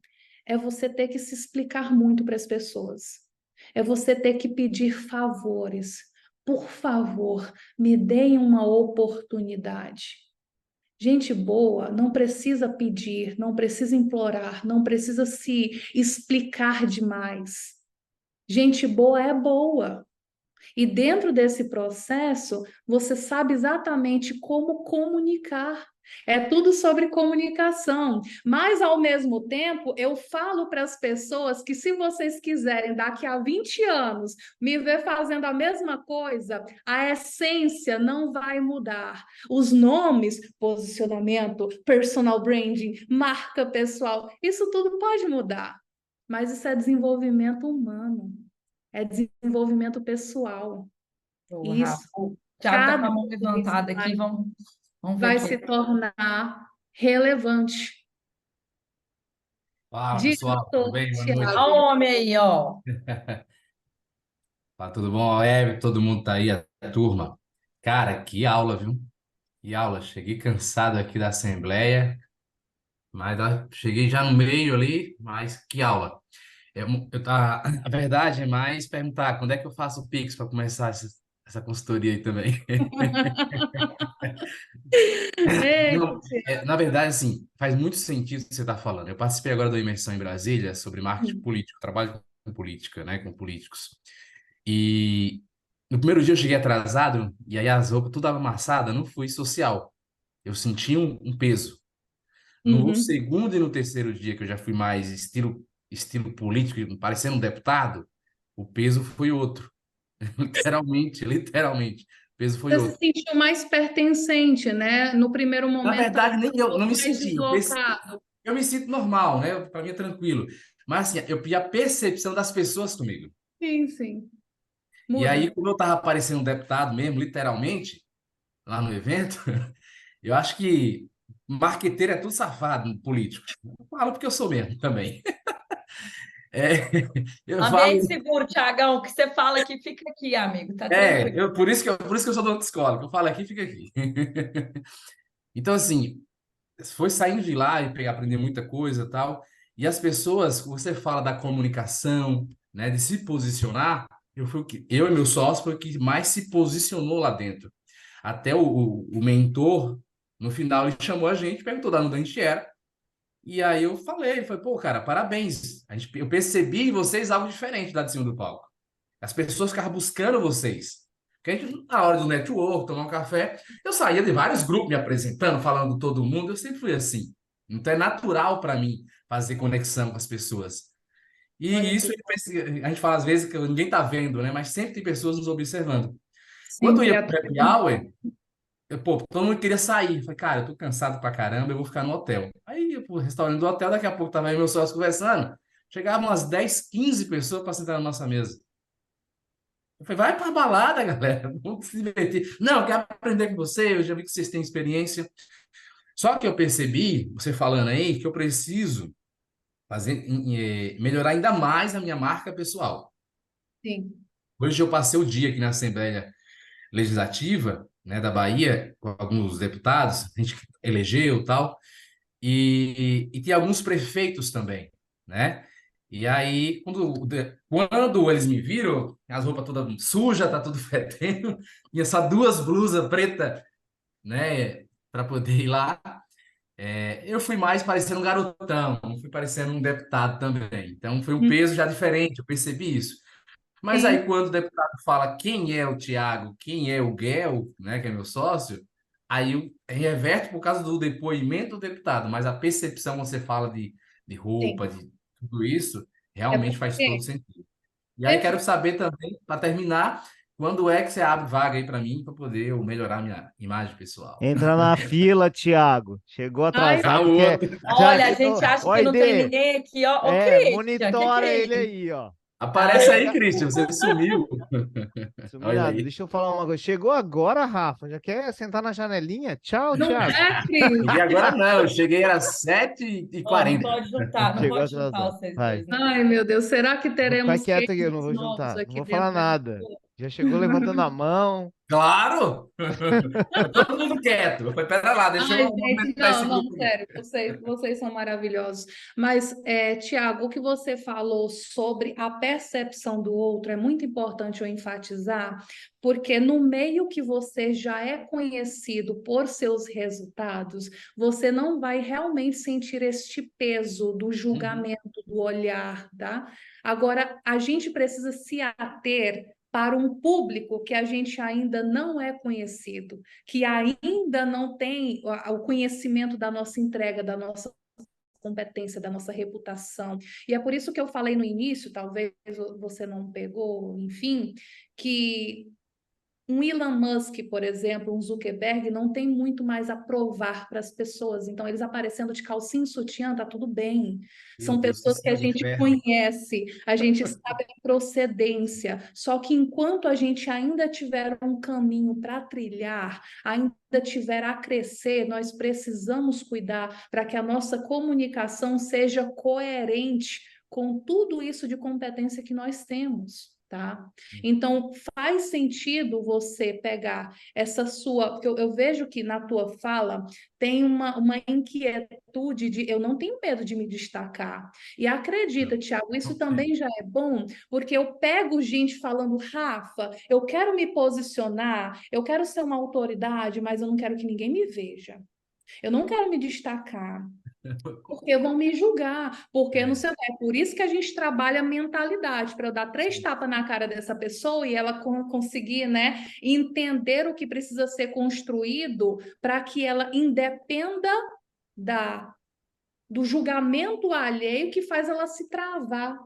B: É você ter que se explicar muito para as pessoas. É você ter que pedir favores. Por favor, me deem uma oportunidade. Gente boa não precisa pedir, não precisa implorar, não precisa se explicar demais. Gente boa é boa. E dentro desse processo, você sabe exatamente como comunicar. É tudo sobre comunicação. Mas, ao mesmo tempo, eu falo para as pessoas que, se vocês quiserem, daqui a 20 anos, me ver fazendo a mesma coisa, a essência não vai mudar. Os nomes, posicionamento, personal branding, marca pessoal, isso tudo pode mudar. Mas isso é desenvolvimento humano. É desenvolvimento pessoal.
C: O Rafa,
B: Isso,
C: o Thiago está com a
B: cada
C: mão
B: vez
C: levantada aqui,
B: mais
C: vamos ver
B: vai
C: aqui.
B: se tornar relevante.
E: Fala,
B: Diga,
E: pessoal, tudo
B: doutor
E: bem? Boa
C: Olha
E: noite.
B: Tiago.
C: o homem aí, ó.
E: Tá tudo bom? Todo mundo tá aí, a turma. Cara, que aula, viu? Que aula. Cheguei cansado aqui da Assembleia, mas cheguei já no meio ali, mas que aula. A verdade é mais perguntar quando é que eu faço o Pix para começar essa consultoria aí também.
B: Ei,
E: Não, na verdade, assim, faz muito sentido o que você está falando. Eu participei agora da imersão em Brasília sobre marketing político, trabalho com política, né, com políticos. E no primeiro dia eu cheguei atrasado, e aí as roupas tudo amassada, não fui social. Eu senti um peso. No
B: uhum.
E: segundo e no terceiro dia, que eu já fui mais estilo político, parecendo um deputado, o peso foi outro. Literalmente, literalmente. O peso foi
B: Você se
E: outro.
B: sentiu mais pertencente, né? No primeiro
E: Na
B: momento,
E: verdade,
B: talvez
E: nem eu não me
B: mais
E: senti.
B: deslocado.
E: Eu me sinto normal, né? Para mim é tranquilo. Mas assim, eu pedi a percepção das pessoas comigo.
B: Sim, sim.
E: E aí,
B: Muda.
E: como eu tava parecendo um deputado mesmo, literalmente, lá no evento, eu acho que marqueteiro é tudo safado, político. Eu falo porque eu sou mesmo também. É, eu falo,
C: Ambiente seguro, Thiagão, o que você fala aqui, fica aqui, amigo, tá tranquilo.
E: por isso que eu sou dono de escola, que eu falo aqui, fica aqui. Então, assim, foi saindo de lá e pegar, aprender muita coisa e tal. E as pessoas, você fala da comunicação, né, de se posicionar, eu e meu sócio foi o que mais se posicionou lá dentro. Até o mentor, no final, ele chamou a gente, perguntou de onde a gente era. E aí eu falei, pô, cara, parabéns. Eu percebi em vocês algo diferente lá de cima do palco. As pessoas ficavam buscando vocês. Porque a gente, na hora do network, tomar um café, eu saía de vários grupos me apresentando, falando com todo mundo, eu sempre fui assim. Então é natural para mim fazer conexão com as pessoas.
B: Olha
E: E isso a gente fala às vezes que ninguém está vendo, né? Mas sempre tem pessoas nos observando. Quando eu
B: sempre
E: ia para o happy hour, todo mundo queria sair. Falei, cara, eu tô cansado pra caramba, eu vou ficar no hotel. Aí eu ia pro restaurante do hotel, daqui a pouco tava aí meu sócio conversando. Chegavam umas 10, 15 pessoas para sentar na nossa mesa. Eu falei, vai pra balada, galera, vamos se divertir. Não, eu quero aprender com você, eu já vi que vocês têm experiência. Só que eu percebi, você falando aí, que eu preciso melhorar ainda mais a minha marca pessoal.
B: sim,
E: Hoje eu passei o dia aqui na Assembleia Legislativa, né, da Bahia, com alguns deputados, a gente elegeu e tal, e tem alguns prefeitos também, né? E aí, quando eles me viram, as roupas todas sujas, tá tudo fedendo, tinha só duas blusas pretas, né, para poder ir lá. Eu fui mais parecendo um garotão, não fui parecendo um deputado também. Então, foi um
B: hum,
E: peso já diferente, eu percebi isso. Mas
B: sim,
E: aí, quando o deputado fala quem é o Tiago, quem é o Guel, né, que é meu sócio, aí reverte por causa do depoimento do deputado, mas a percepção, quando você fala de
B: sim.
E: roupa, de tudo isso,
B: É
E: realmente faz todo
B: porque,
E: sentido. E aí, quero saber também, para terminar, quando é que você abre vaga aí para mim, para poder eu melhorar minha imagem pessoal?
D: Entra na fila, Thiago. Chegou
B: ai,
E: Já
D: atrasado,
E: o
D: quer.
E: outro.
D: Já...
C: Olha, a gente acha
D: Ô,
C: que não tem
D: Aide,
C: ninguém aqui, ó. Ô, Christian, o que que
D: monitora
C: é
D: ele
C: isso?
D: aí, ó.
E: Aparece aí,
D: Chega.
E: Christian, você sumiu.
D: Sumi
E: Olha
D: nada.
E: aí.
D: Deixa eu falar uma coisa. Chegou agora, Rafa. Já quer sentar na janelinha? Tchau,
B: não
D: Thiago.
B: é, Cris?
E: Cheguei agora não, eu cheguei era 7
C: Ó, não
E: 40.
C: pode juntar, não
D: Chegou
C: pode juntar
D: atrasado.
C: vocês
D: Vai.
C: dois, não.
B: Ai, meu Deus, será que
D: Vou ficar
B: teremos
D: quieto aqui, eu não
B: cases
D: vou
B: novos
D: juntar. Não
B: aqui
D: vou falar
B: dentro da
D: nada. Já chegou levantando a mão.
E: Claro! Tá todo mundo quieto. Eu falei, pera lá, deixa
B: Ai,
E: eu
B: gente,
E: movimentar esse
B: não, não,
E: grupo aqui.
B: sério, vocês são maravilhosos. Mas, Tiago, o que você falou sobre a percepção do outro é muito importante eu enfatizar, porque no meio que você já é conhecido por seus resultados, você não vai realmente sentir este peso do
E: Uhum.
B: julgamento, do olhar, tá? Agora, a gente precisa se ater para um público que a gente ainda não é conhecido, que ainda não tem o conhecimento da nossa entrega, da nossa competência, da nossa reputação. E é por isso que eu falei no início, talvez você não pegou, enfim, que um Elon Musk, por exemplo, um Zuckerberg, não tem muito mais a provar para as pessoas. Então, eles aparecendo de calcinha e sutiã, tá tudo bem.
E: Meu
B: São
E: Deus, que
B: pessoas que
E: céu
B: a
E: do
B: gente
E: inferno.
B: conhece, a gente sabe a procedência. Só que enquanto a gente ainda tiver um caminho para trilhar, ainda tiver a crescer, nós precisamos cuidar para que a nossa comunicação seja coerente com tudo isso de competência que nós temos. Tá? Então, faz sentido você pegar essa sua. Porque eu vejo que na tua fala tem uma inquietude de eu não tenho medo de me destacar. E acredita,
E: Não,
B: Tiago, isso
E: não tem.
B: também já é bom, porque eu pego gente falando, Rafa, eu quero me posicionar, eu quero ser uma autoridade, mas eu não quero que ninguém me veja. Eu não quero me destacar. Porque vão me julgar, porque não
E: É,
B: sei o quê. É por isso que a gente trabalha a mentalidade, para eu dar 3
E: sim,
B: tapas na cara dessa pessoa e ela conseguir, né, entender o que precisa ser construído para que ela independa da, do julgamento alheio que faz ela se travar.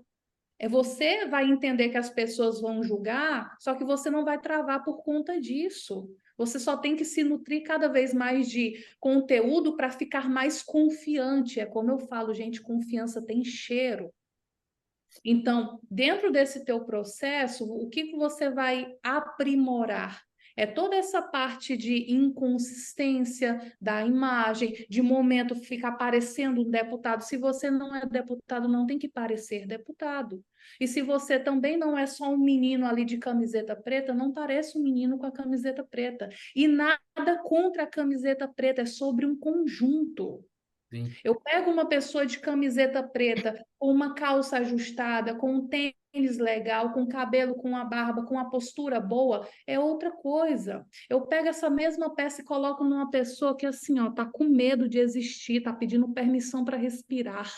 B: Você vai entender que as pessoas vão julgar, só que você não vai travar por conta disso. Você só tem que se nutrir cada vez mais de conteúdo para ficar mais confiante. É como eu falo, gente, confiança tem cheiro. Então, dentro desse teu processo, o que você vai aprimorar? É toda essa parte de inconsistência da imagem, de momento ficar parecendo um deputado. Se você não é deputado, não tem que parecer deputado. E se você também não é só um menino ali de camiseta preta, não parece um menino com a camiseta preta. E nada contra a camiseta preta, é sobre um conjunto.
E: sim,
B: Eu pego uma pessoa de camiseta preta, com uma calça ajustada, com um tênis legal, com cabelo, com a barba, com a postura boa, é outra coisa. Eu pego essa mesma peça e coloco numa pessoa que assim, ó, tá com medo de existir, tá pedindo permissão para respirar.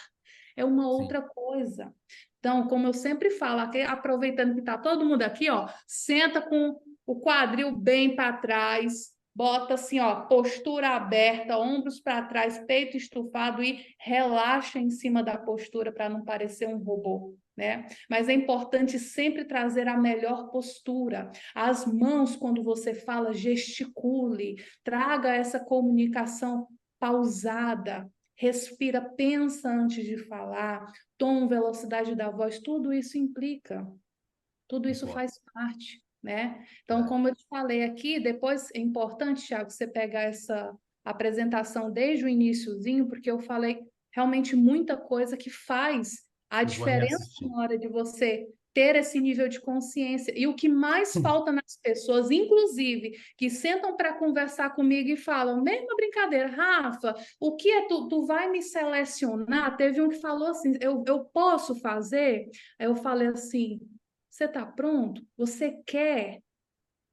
B: É uma
E: sim.
B: outra coisa. Então, como eu sempre falo, aproveitando que tá todo mundo aqui, ó, senta com o quadril bem para trás, bota assim, ó, postura aberta, ombros para trás, peito estufado e relaxa em cima da postura para não parecer um robô, né? Mas é importante sempre trazer a melhor postura. As mãos, quando você fala, gesticule, traga essa comunicação pausada, respira, pensa antes de falar, tom, velocidade da voz, tudo isso implica, tudo isso
E: Concordo.
B: faz parte, né? Então, como eu te falei aqui, depois é importante, Thiago, você pegar essa apresentação desde o iniciozinho, porque eu falei realmente muita coisa que faz a
E: Eu vou
B: diferença
E: reassistir.
B: na hora de você ter esse nível de consciência. E o que mais falta nas pessoas, inclusive, que sentam para conversar comigo e falam, mesma brincadeira, Rafa, o que é tu vai me selecionar? Teve um que falou assim, eu posso fazer? Aí eu falei assim, você está pronto? Você quer?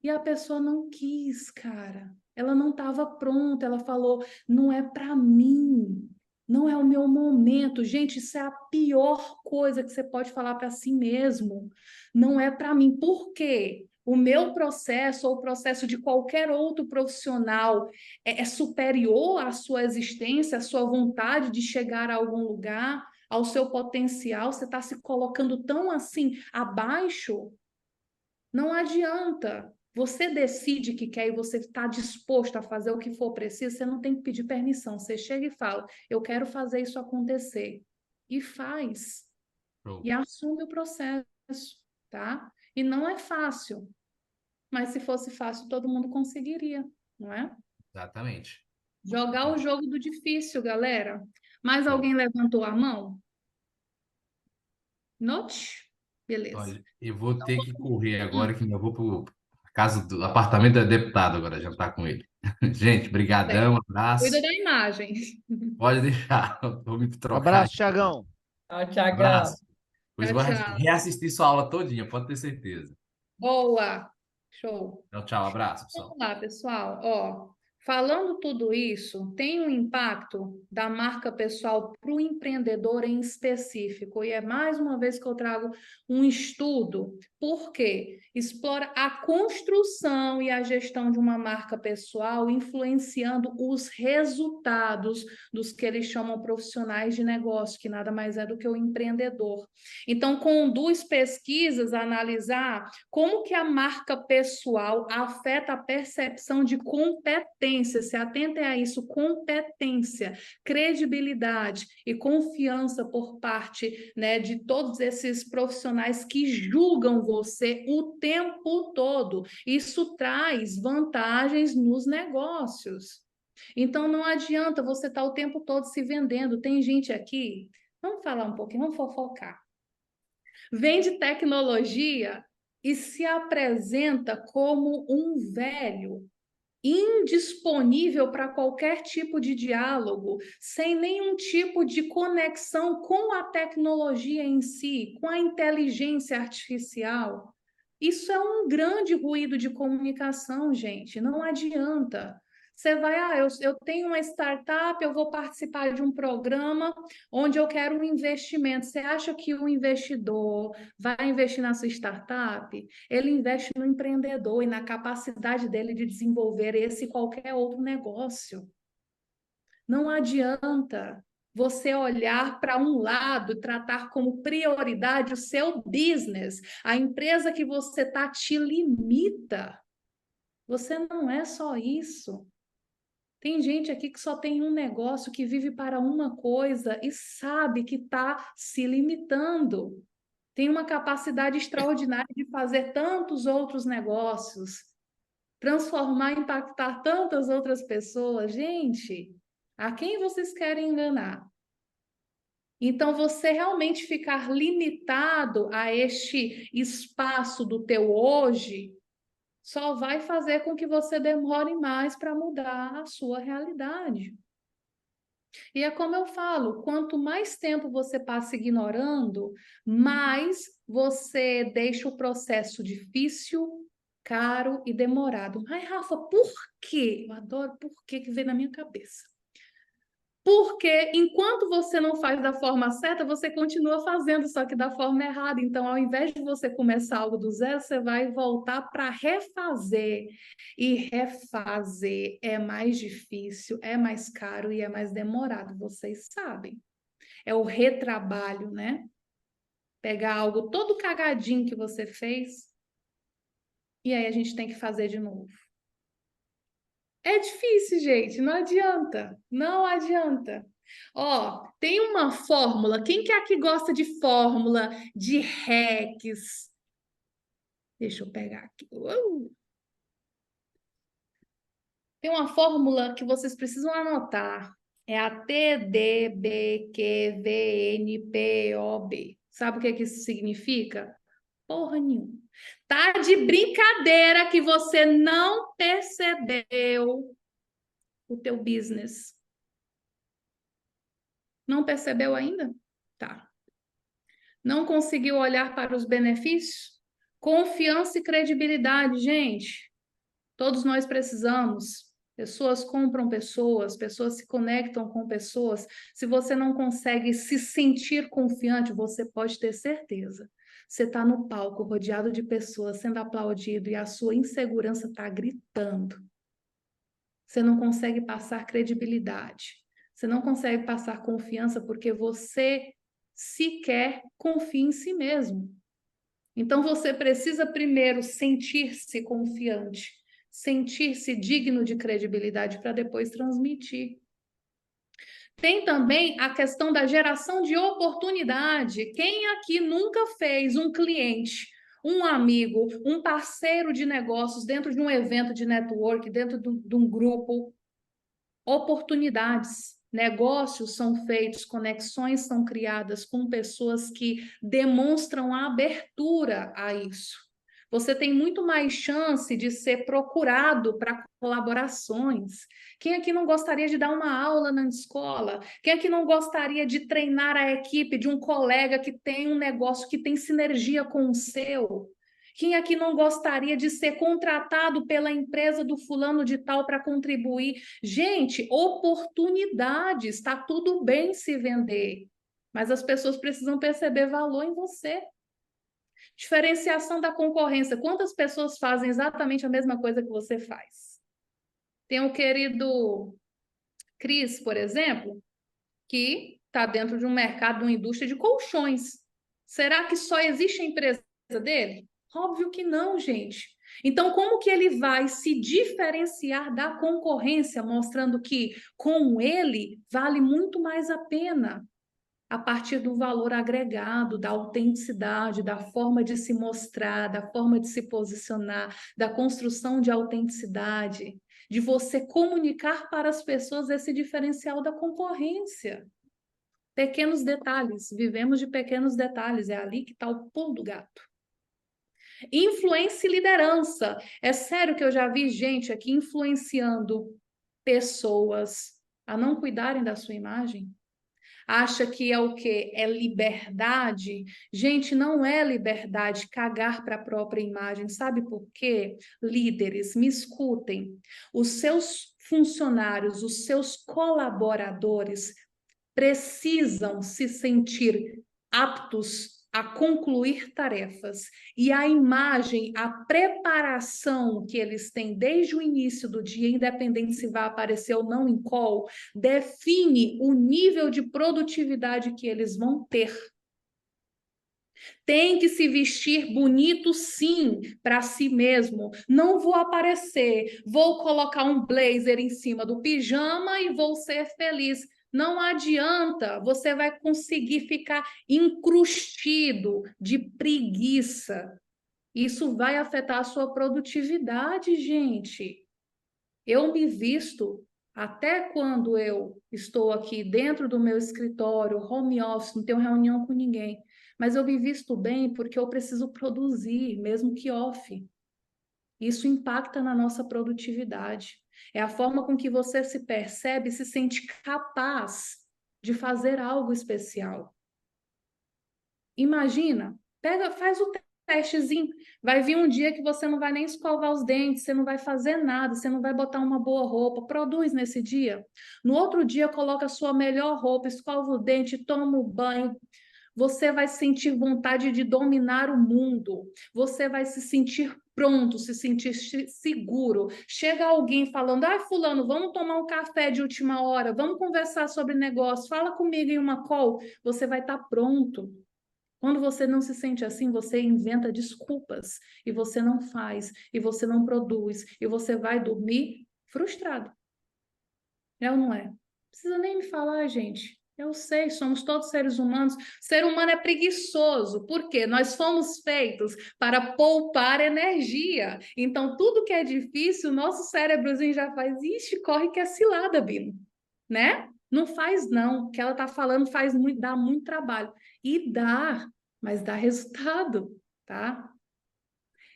B: E a pessoa não quis, cara. Ela não estava pronta. Ela falou: não é para mim. Não é o meu momento. Gente, isso é a pior coisa que você pode falar para si mesmo. Não é para mim. Por quê? O meu processo ou o processo de qualquer outro profissional é superior à sua existência, à sua vontade de chegar a algum lugar, ao seu potencial. Você está se colocando tão assim abaixo. Não adianta. Você decide que quer e você está disposto a fazer o que for preciso, você não tem que pedir permissão. Você chega e fala, eu quero fazer isso acontecer. E faz.
E: Show.
B: E assume o processo, tá? E não é fácil. Mas se fosse fácil, todo mundo conseguiria, não é?
E: Exatamente.
B: Jogar o jogo do difícil, galera. Mais
E: Show.
B: alguém levantou a mão? Note? Beleza.
E: Olha, eu vou ter que correr agora, que eu vou para casa do apartamento do deputado agora, jantar com ele. Gente, brigadão,
B: Cuida
E: abraço.
B: da imagem.
E: Pode deixar, vou me trocar
D: Abraço,
E: aqui.
D: Tiagão.
C: Tchau, Tiagão.
E: Abraço. Pois
B: Tchau,
E: vou
B: tchau.
E: reassistir sua aula todinha, pode ter certeza.
B: Boa! Show!
E: Tchau, tchau, abraço,
B: Vamos
E: pessoal.
B: lá, pessoal. Ó, falando tudo isso, tem um impacto da marca pessoal para o empreendedor em específico. E é mais uma vez que eu trago um estudo. Por quê? Explora a construção e a gestão de uma marca pessoal, influenciando os resultados dos que eles chamam profissionais de negócio, que nada mais é do que o empreendedor. Então, conduz pesquisas a analisar como que a marca pessoal afeta a percepção de competência? Se atentem a isso, competência, credibilidade e confiança por parte, né, de todos esses profissionais que julgam você o tempo todo. Isso traz vantagens nos negócios. Então, não adianta você estar o tempo todo se vendendo. Tem gente aqui, vamos falar um pouquinho, vamos fofocar. Vende tecnologia e se apresenta como um velho, indisponível para qualquer tipo de diálogo, sem nenhum tipo de conexão com a tecnologia em si, com a inteligência artificial. Isso é um grande ruído de comunicação, gente, não adianta. Você vai, eu tenho uma startup, eu vou participar de um programa onde eu quero um investimento. Você acha que o investidor vai investir na sua startup? Ele investe no empreendedor e na capacidade dele de desenvolver esse e qualquer outro negócio. Não adianta você olhar para um lado e tratar como prioridade o seu business. A empresa que você está te limita. Você não é só isso. Tem gente aqui que só tem um negócio, que vive para uma coisa e sabe que está se limitando. Tem uma capacidade extraordinária de fazer tantos outros negócios, transformar, impactar tantas outras pessoas. Gente, a quem vocês querem enganar? Então, você realmente ficar limitado a este espaço do teu hoje só vai fazer com que você demore mais para mudar a sua realidade. E é como eu falo, quanto mais tempo você passa ignorando, mais você deixa o processo difícil, caro e demorado. Ai, Rafa, por quê? Eu adoro por quê que vem na minha cabeça. Porque enquanto você não faz da forma certa, você continua fazendo, só que da forma errada. Então, ao invés de você começar algo do zero, você vai voltar para refazer. E refazer é mais difícil, é mais caro e é mais demorado, vocês sabem. É o retrabalho, né? Pegar algo todo cagadinho que você fez, e aí a gente tem que fazer de novo. É difícil, gente, não adianta, não adianta. Ó, tem uma fórmula, quem que é que gosta de fórmula, de hacks? Deixa eu pegar aqui. Tem uma fórmula que vocês precisam anotar, é a TDBQVNPOB. Sabe o que que isso significa? Porra nenhuma. Tá de brincadeira que você não percebeu o teu business. Não percebeu ainda? Tá. Não conseguiu olhar para os benefícios? Confiança e credibilidade, gente. Todos nós precisamos. Pessoas compram pessoas, pessoas se conectam com pessoas. Se você não consegue se sentir confiante, você pode ter certeza. Você está no palco, rodeado de pessoas, sendo aplaudido e a sua insegurança está gritando. Você não consegue passar credibilidade. Você não consegue passar confiança porque você sequer confia em si mesmo. Então você precisa primeiro sentir-se confiante, sentir-se digno de credibilidade para depois transmitir. Tem também a questão da geração de oportunidade. Quem aqui nunca fez um cliente, um amigo, um parceiro de negócios dentro de um evento de network, dentro de um grupo? Oportunidades, negócios são feitos, conexões são criadas com pessoas que demonstram abertura a isso. Você tem muito mais chance de ser procurado para colaborações. Quem aqui não gostaria de dar uma aula na escola? Quem aqui não gostaria de treinar a equipe de um colega que tem um negócio que tem sinergia com o seu? Quem aqui não gostaria de ser contratado pela empresa do fulano de tal para contribuir? Gente, oportunidades, está tudo bem se vender, mas as pessoas precisam perceber valor em você. Diferenciação da concorrência. Quantas pessoas fazem exatamente a mesma coisa que você faz? Tem o querido Cris, por exemplo, que está dentro de um mercado, de uma indústria de colchões. Será que só existe a empresa dele? Óbvio que não, gente. Então, como que ele vai se diferenciar da concorrência, mostrando que com ele vale muito mais a pena? A partir do valor agregado, da autenticidade, da forma de se mostrar, da forma de se posicionar, da construção de autenticidade, de você comunicar para as pessoas esse diferencial da concorrência. Pequenos detalhes, vivemos de pequenos detalhes, é ali que está o pulo do gato. Influência e liderança. É sério que eu já vi gente aqui influenciando pessoas a não cuidarem da sua imagem? Acha que é o quê? É liberdade? Gente, não é liberdade cagar para a própria imagem. Sabe por quê? Líderes, me escutem. Os seus funcionários, os seus colaboradores precisam se sentir aptos a concluir tarefas. E a imagem, a preparação que eles têm desde o início do dia, independente se vai aparecer ou não em call, define o nível de produtividade que eles vão ter. Tem que se vestir bonito, sim, para si mesmo. Não vou aparecer, vou colocar um blazer em cima do pijama e vou ser feliz. Não adianta, você vai conseguir ficar encrustido de preguiça. Isso vai afetar a sua produtividade, gente. Eu me visto até quando eu estou aqui dentro do meu escritório, home office, não tenho reunião com ninguém, mas eu me visto bem porque eu preciso produzir, mesmo que off. Isso impacta na nossa produtividade. É a forma com que você se percebe, se sente capaz de fazer algo especial. Imagina, faz o testezinho. Vai vir um dia que você não vai nem escovar os dentes, você não vai fazer nada, você não vai botar uma boa roupa. Produz nesse dia. No outro dia, coloca a sua melhor roupa, escova o dente, toma o banho. Você vai sentir vontade de dominar o mundo. Você vai se sentir pronto, se sentir seguro. Chega alguém falando: ah, fulano, vamos tomar um café de última hora, vamos conversar sobre negócio, fala comigo em uma call. Você vai estar pronto. Quando você não se sente assim, você inventa desculpas e você não faz, e você não produz, e você vai dormir frustrado. É ou não é? Não precisa nem me falar, gente. Eu sei, somos todos seres humanos. O ser humano é preguiçoso, porque nós fomos feitos para poupar energia. Então, tudo que é difícil, o nosso cérebrozinho já faz, ixi, corre que é cilada, Bino, né? Não faz não, o que ela está falando faz muito, dá muito trabalho. E dá, mas dá resultado, tá?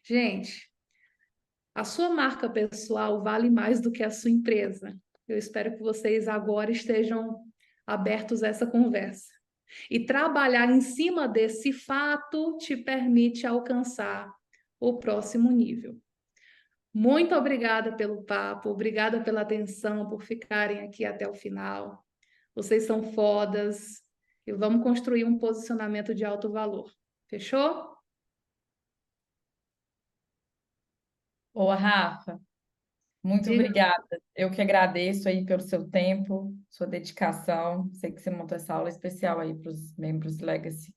B: Gente, a sua marca pessoal vale mais do que a sua empresa. Eu espero que vocês agora estejam abertos a essa conversa. E trabalhar em cima desse fato te permite alcançar o próximo nível. Muito obrigada pelo papo, obrigada pela atenção, por ficarem aqui até o final. Vocês são fodas e vamos construir um posicionamento de alto valor. Fechou?
C: Boa, Rafa. Muito
B: Diga.
C: obrigada. Eu que agradeço aí pelo seu tempo, sua dedicação. Sei que você montou essa aula especial aí para os membros Legacy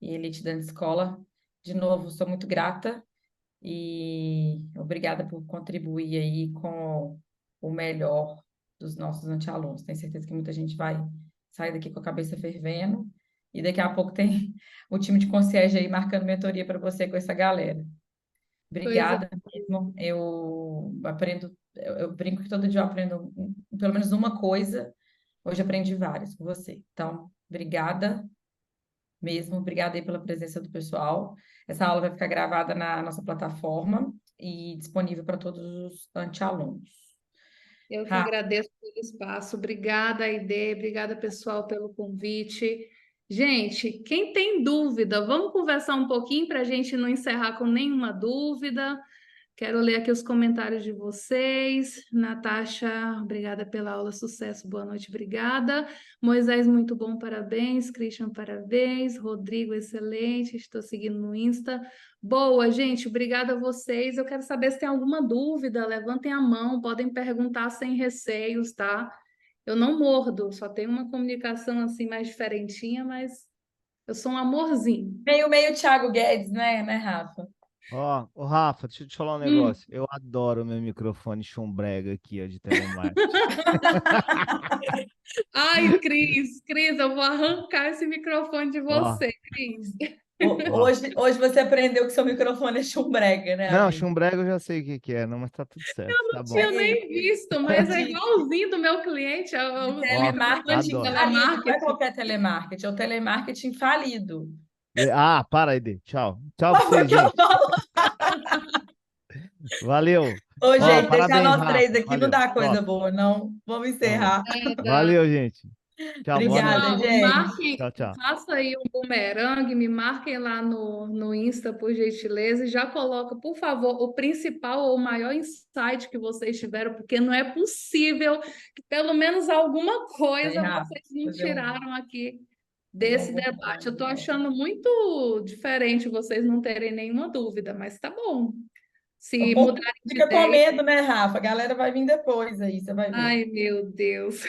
C: e Elite Dance Escola. De novo, sou muito grata e obrigada por contribuir aí com o melhor dos nossos antealunos. Tenho certeza que muita gente vai sair daqui com a cabeça fervendo e daqui a pouco tem o time de concierge aí marcando mentoria para você com essa galera. Obrigada mesmo. Eu aprendo, eu brinco que todo dia eu aprendo pelo menos uma coisa. Hoje aprendi várias com você. Então, obrigada mesmo. Obrigada aí pela presença do pessoal. Essa aula vai ficar gravada na nossa plataforma e disponível para todos os antealunos.
B: Eu que
C: Rafa,
B: agradeço pelo espaço. Obrigada, Aide. Obrigada, pessoal, pelo convite. Gente, quem tem dúvida, vamos conversar um pouquinho para a gente não encerrar com nenhuma dúvida. Quero ler aqui os comentários de vocês. Natasha, obrigada pela aula, sucesso, boa noite, obrigada. Moisés, muito bom, parabéns. Christian, parabéns. Rodrigo, excelente, estou seguindo no Insta. Boa, gente, obrigada a vocês. Eu quero saber se tem alguma dúvida, levantem a mão, podem perguntar sem receios, tá? Eu não mordo, só tenho uma comunicação assim mais diferentinha, mas eu sou um amorzinho.
C: meio Thiago Guedes, né, Rafa?
D: Ó, ô Rafa, deixa eu te falar um negócio. Eu adoro o meu microfone chumbrega aqui, ó, de telemarketing.
B: Ai, Cris, eu vou arrancar esse microfone de
D: Ó,
B: você, Cris.
D: ó.
C: Hoje você aprendeu que seu microfone é chumbrega, né,
D: Não,
C: amigo?
D: chumbrega eu já sei o que que é, não, mas tá tudo certo, tá
B: Não
D: bom.
B: tinha nem visto, mas é igualzinho do meu cliente, é o
D: Ó,
B: microfone de
C: Telemarketing
D: adoro.
C: falido, não é
B: telemarketing.
C: qualquer telemarketing, é o telemarketing falido.
D: Ah, para aí, Dê. Tchau. Tchau pra
C: Mas
D: vocês,
C: porque eu
D: gente.
C: falo.
D: Valeu.
C: Ô,
D: Ó,
C: gente, deixar
D: parabéns,
C: nós três
D: Rafa.
C: aqui não
D: Valeu.
C: dá coisa
D: Top.
C: boa, não. Vamos
D: Não.
C: encerrar.
B: Nada.
D: Valeu, gente. Tchau, boa noite.
C: Obrigada,
B: Pessoal,
C: gente.
D: Tchau, tchau.
B: faça aí um bumerangue, me marquem lá no Insta, por gentileza, e já coloca, por favor, o principal ou o maior insight que vocês tiveram, porque não é possível que pelo menos alguma
C: Aí,
B: coisa
C: Rafa,
B: vocês não
C: fazer
B: tiraram aqui
C: fazer
B: desse
C: um
B: debate. Eu estou
C: bumerangue.
B: achando muito diferente vocês não terem nenhuma dúvida, mas tá bom. Se
C: O povo
B: mudarem de
C: fica com
B: ideia,
C: medo, né, Rafa? A galera vai vir depois aí, você vai ver.
B: ai meu Deus.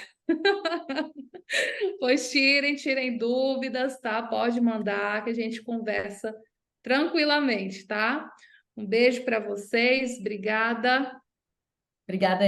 B: Pois tirem dúvidas, tá? Pode mandar que a gente conversa tranquilamente, tá? Um beijo para vocês, obrigada.
C: Obrigada.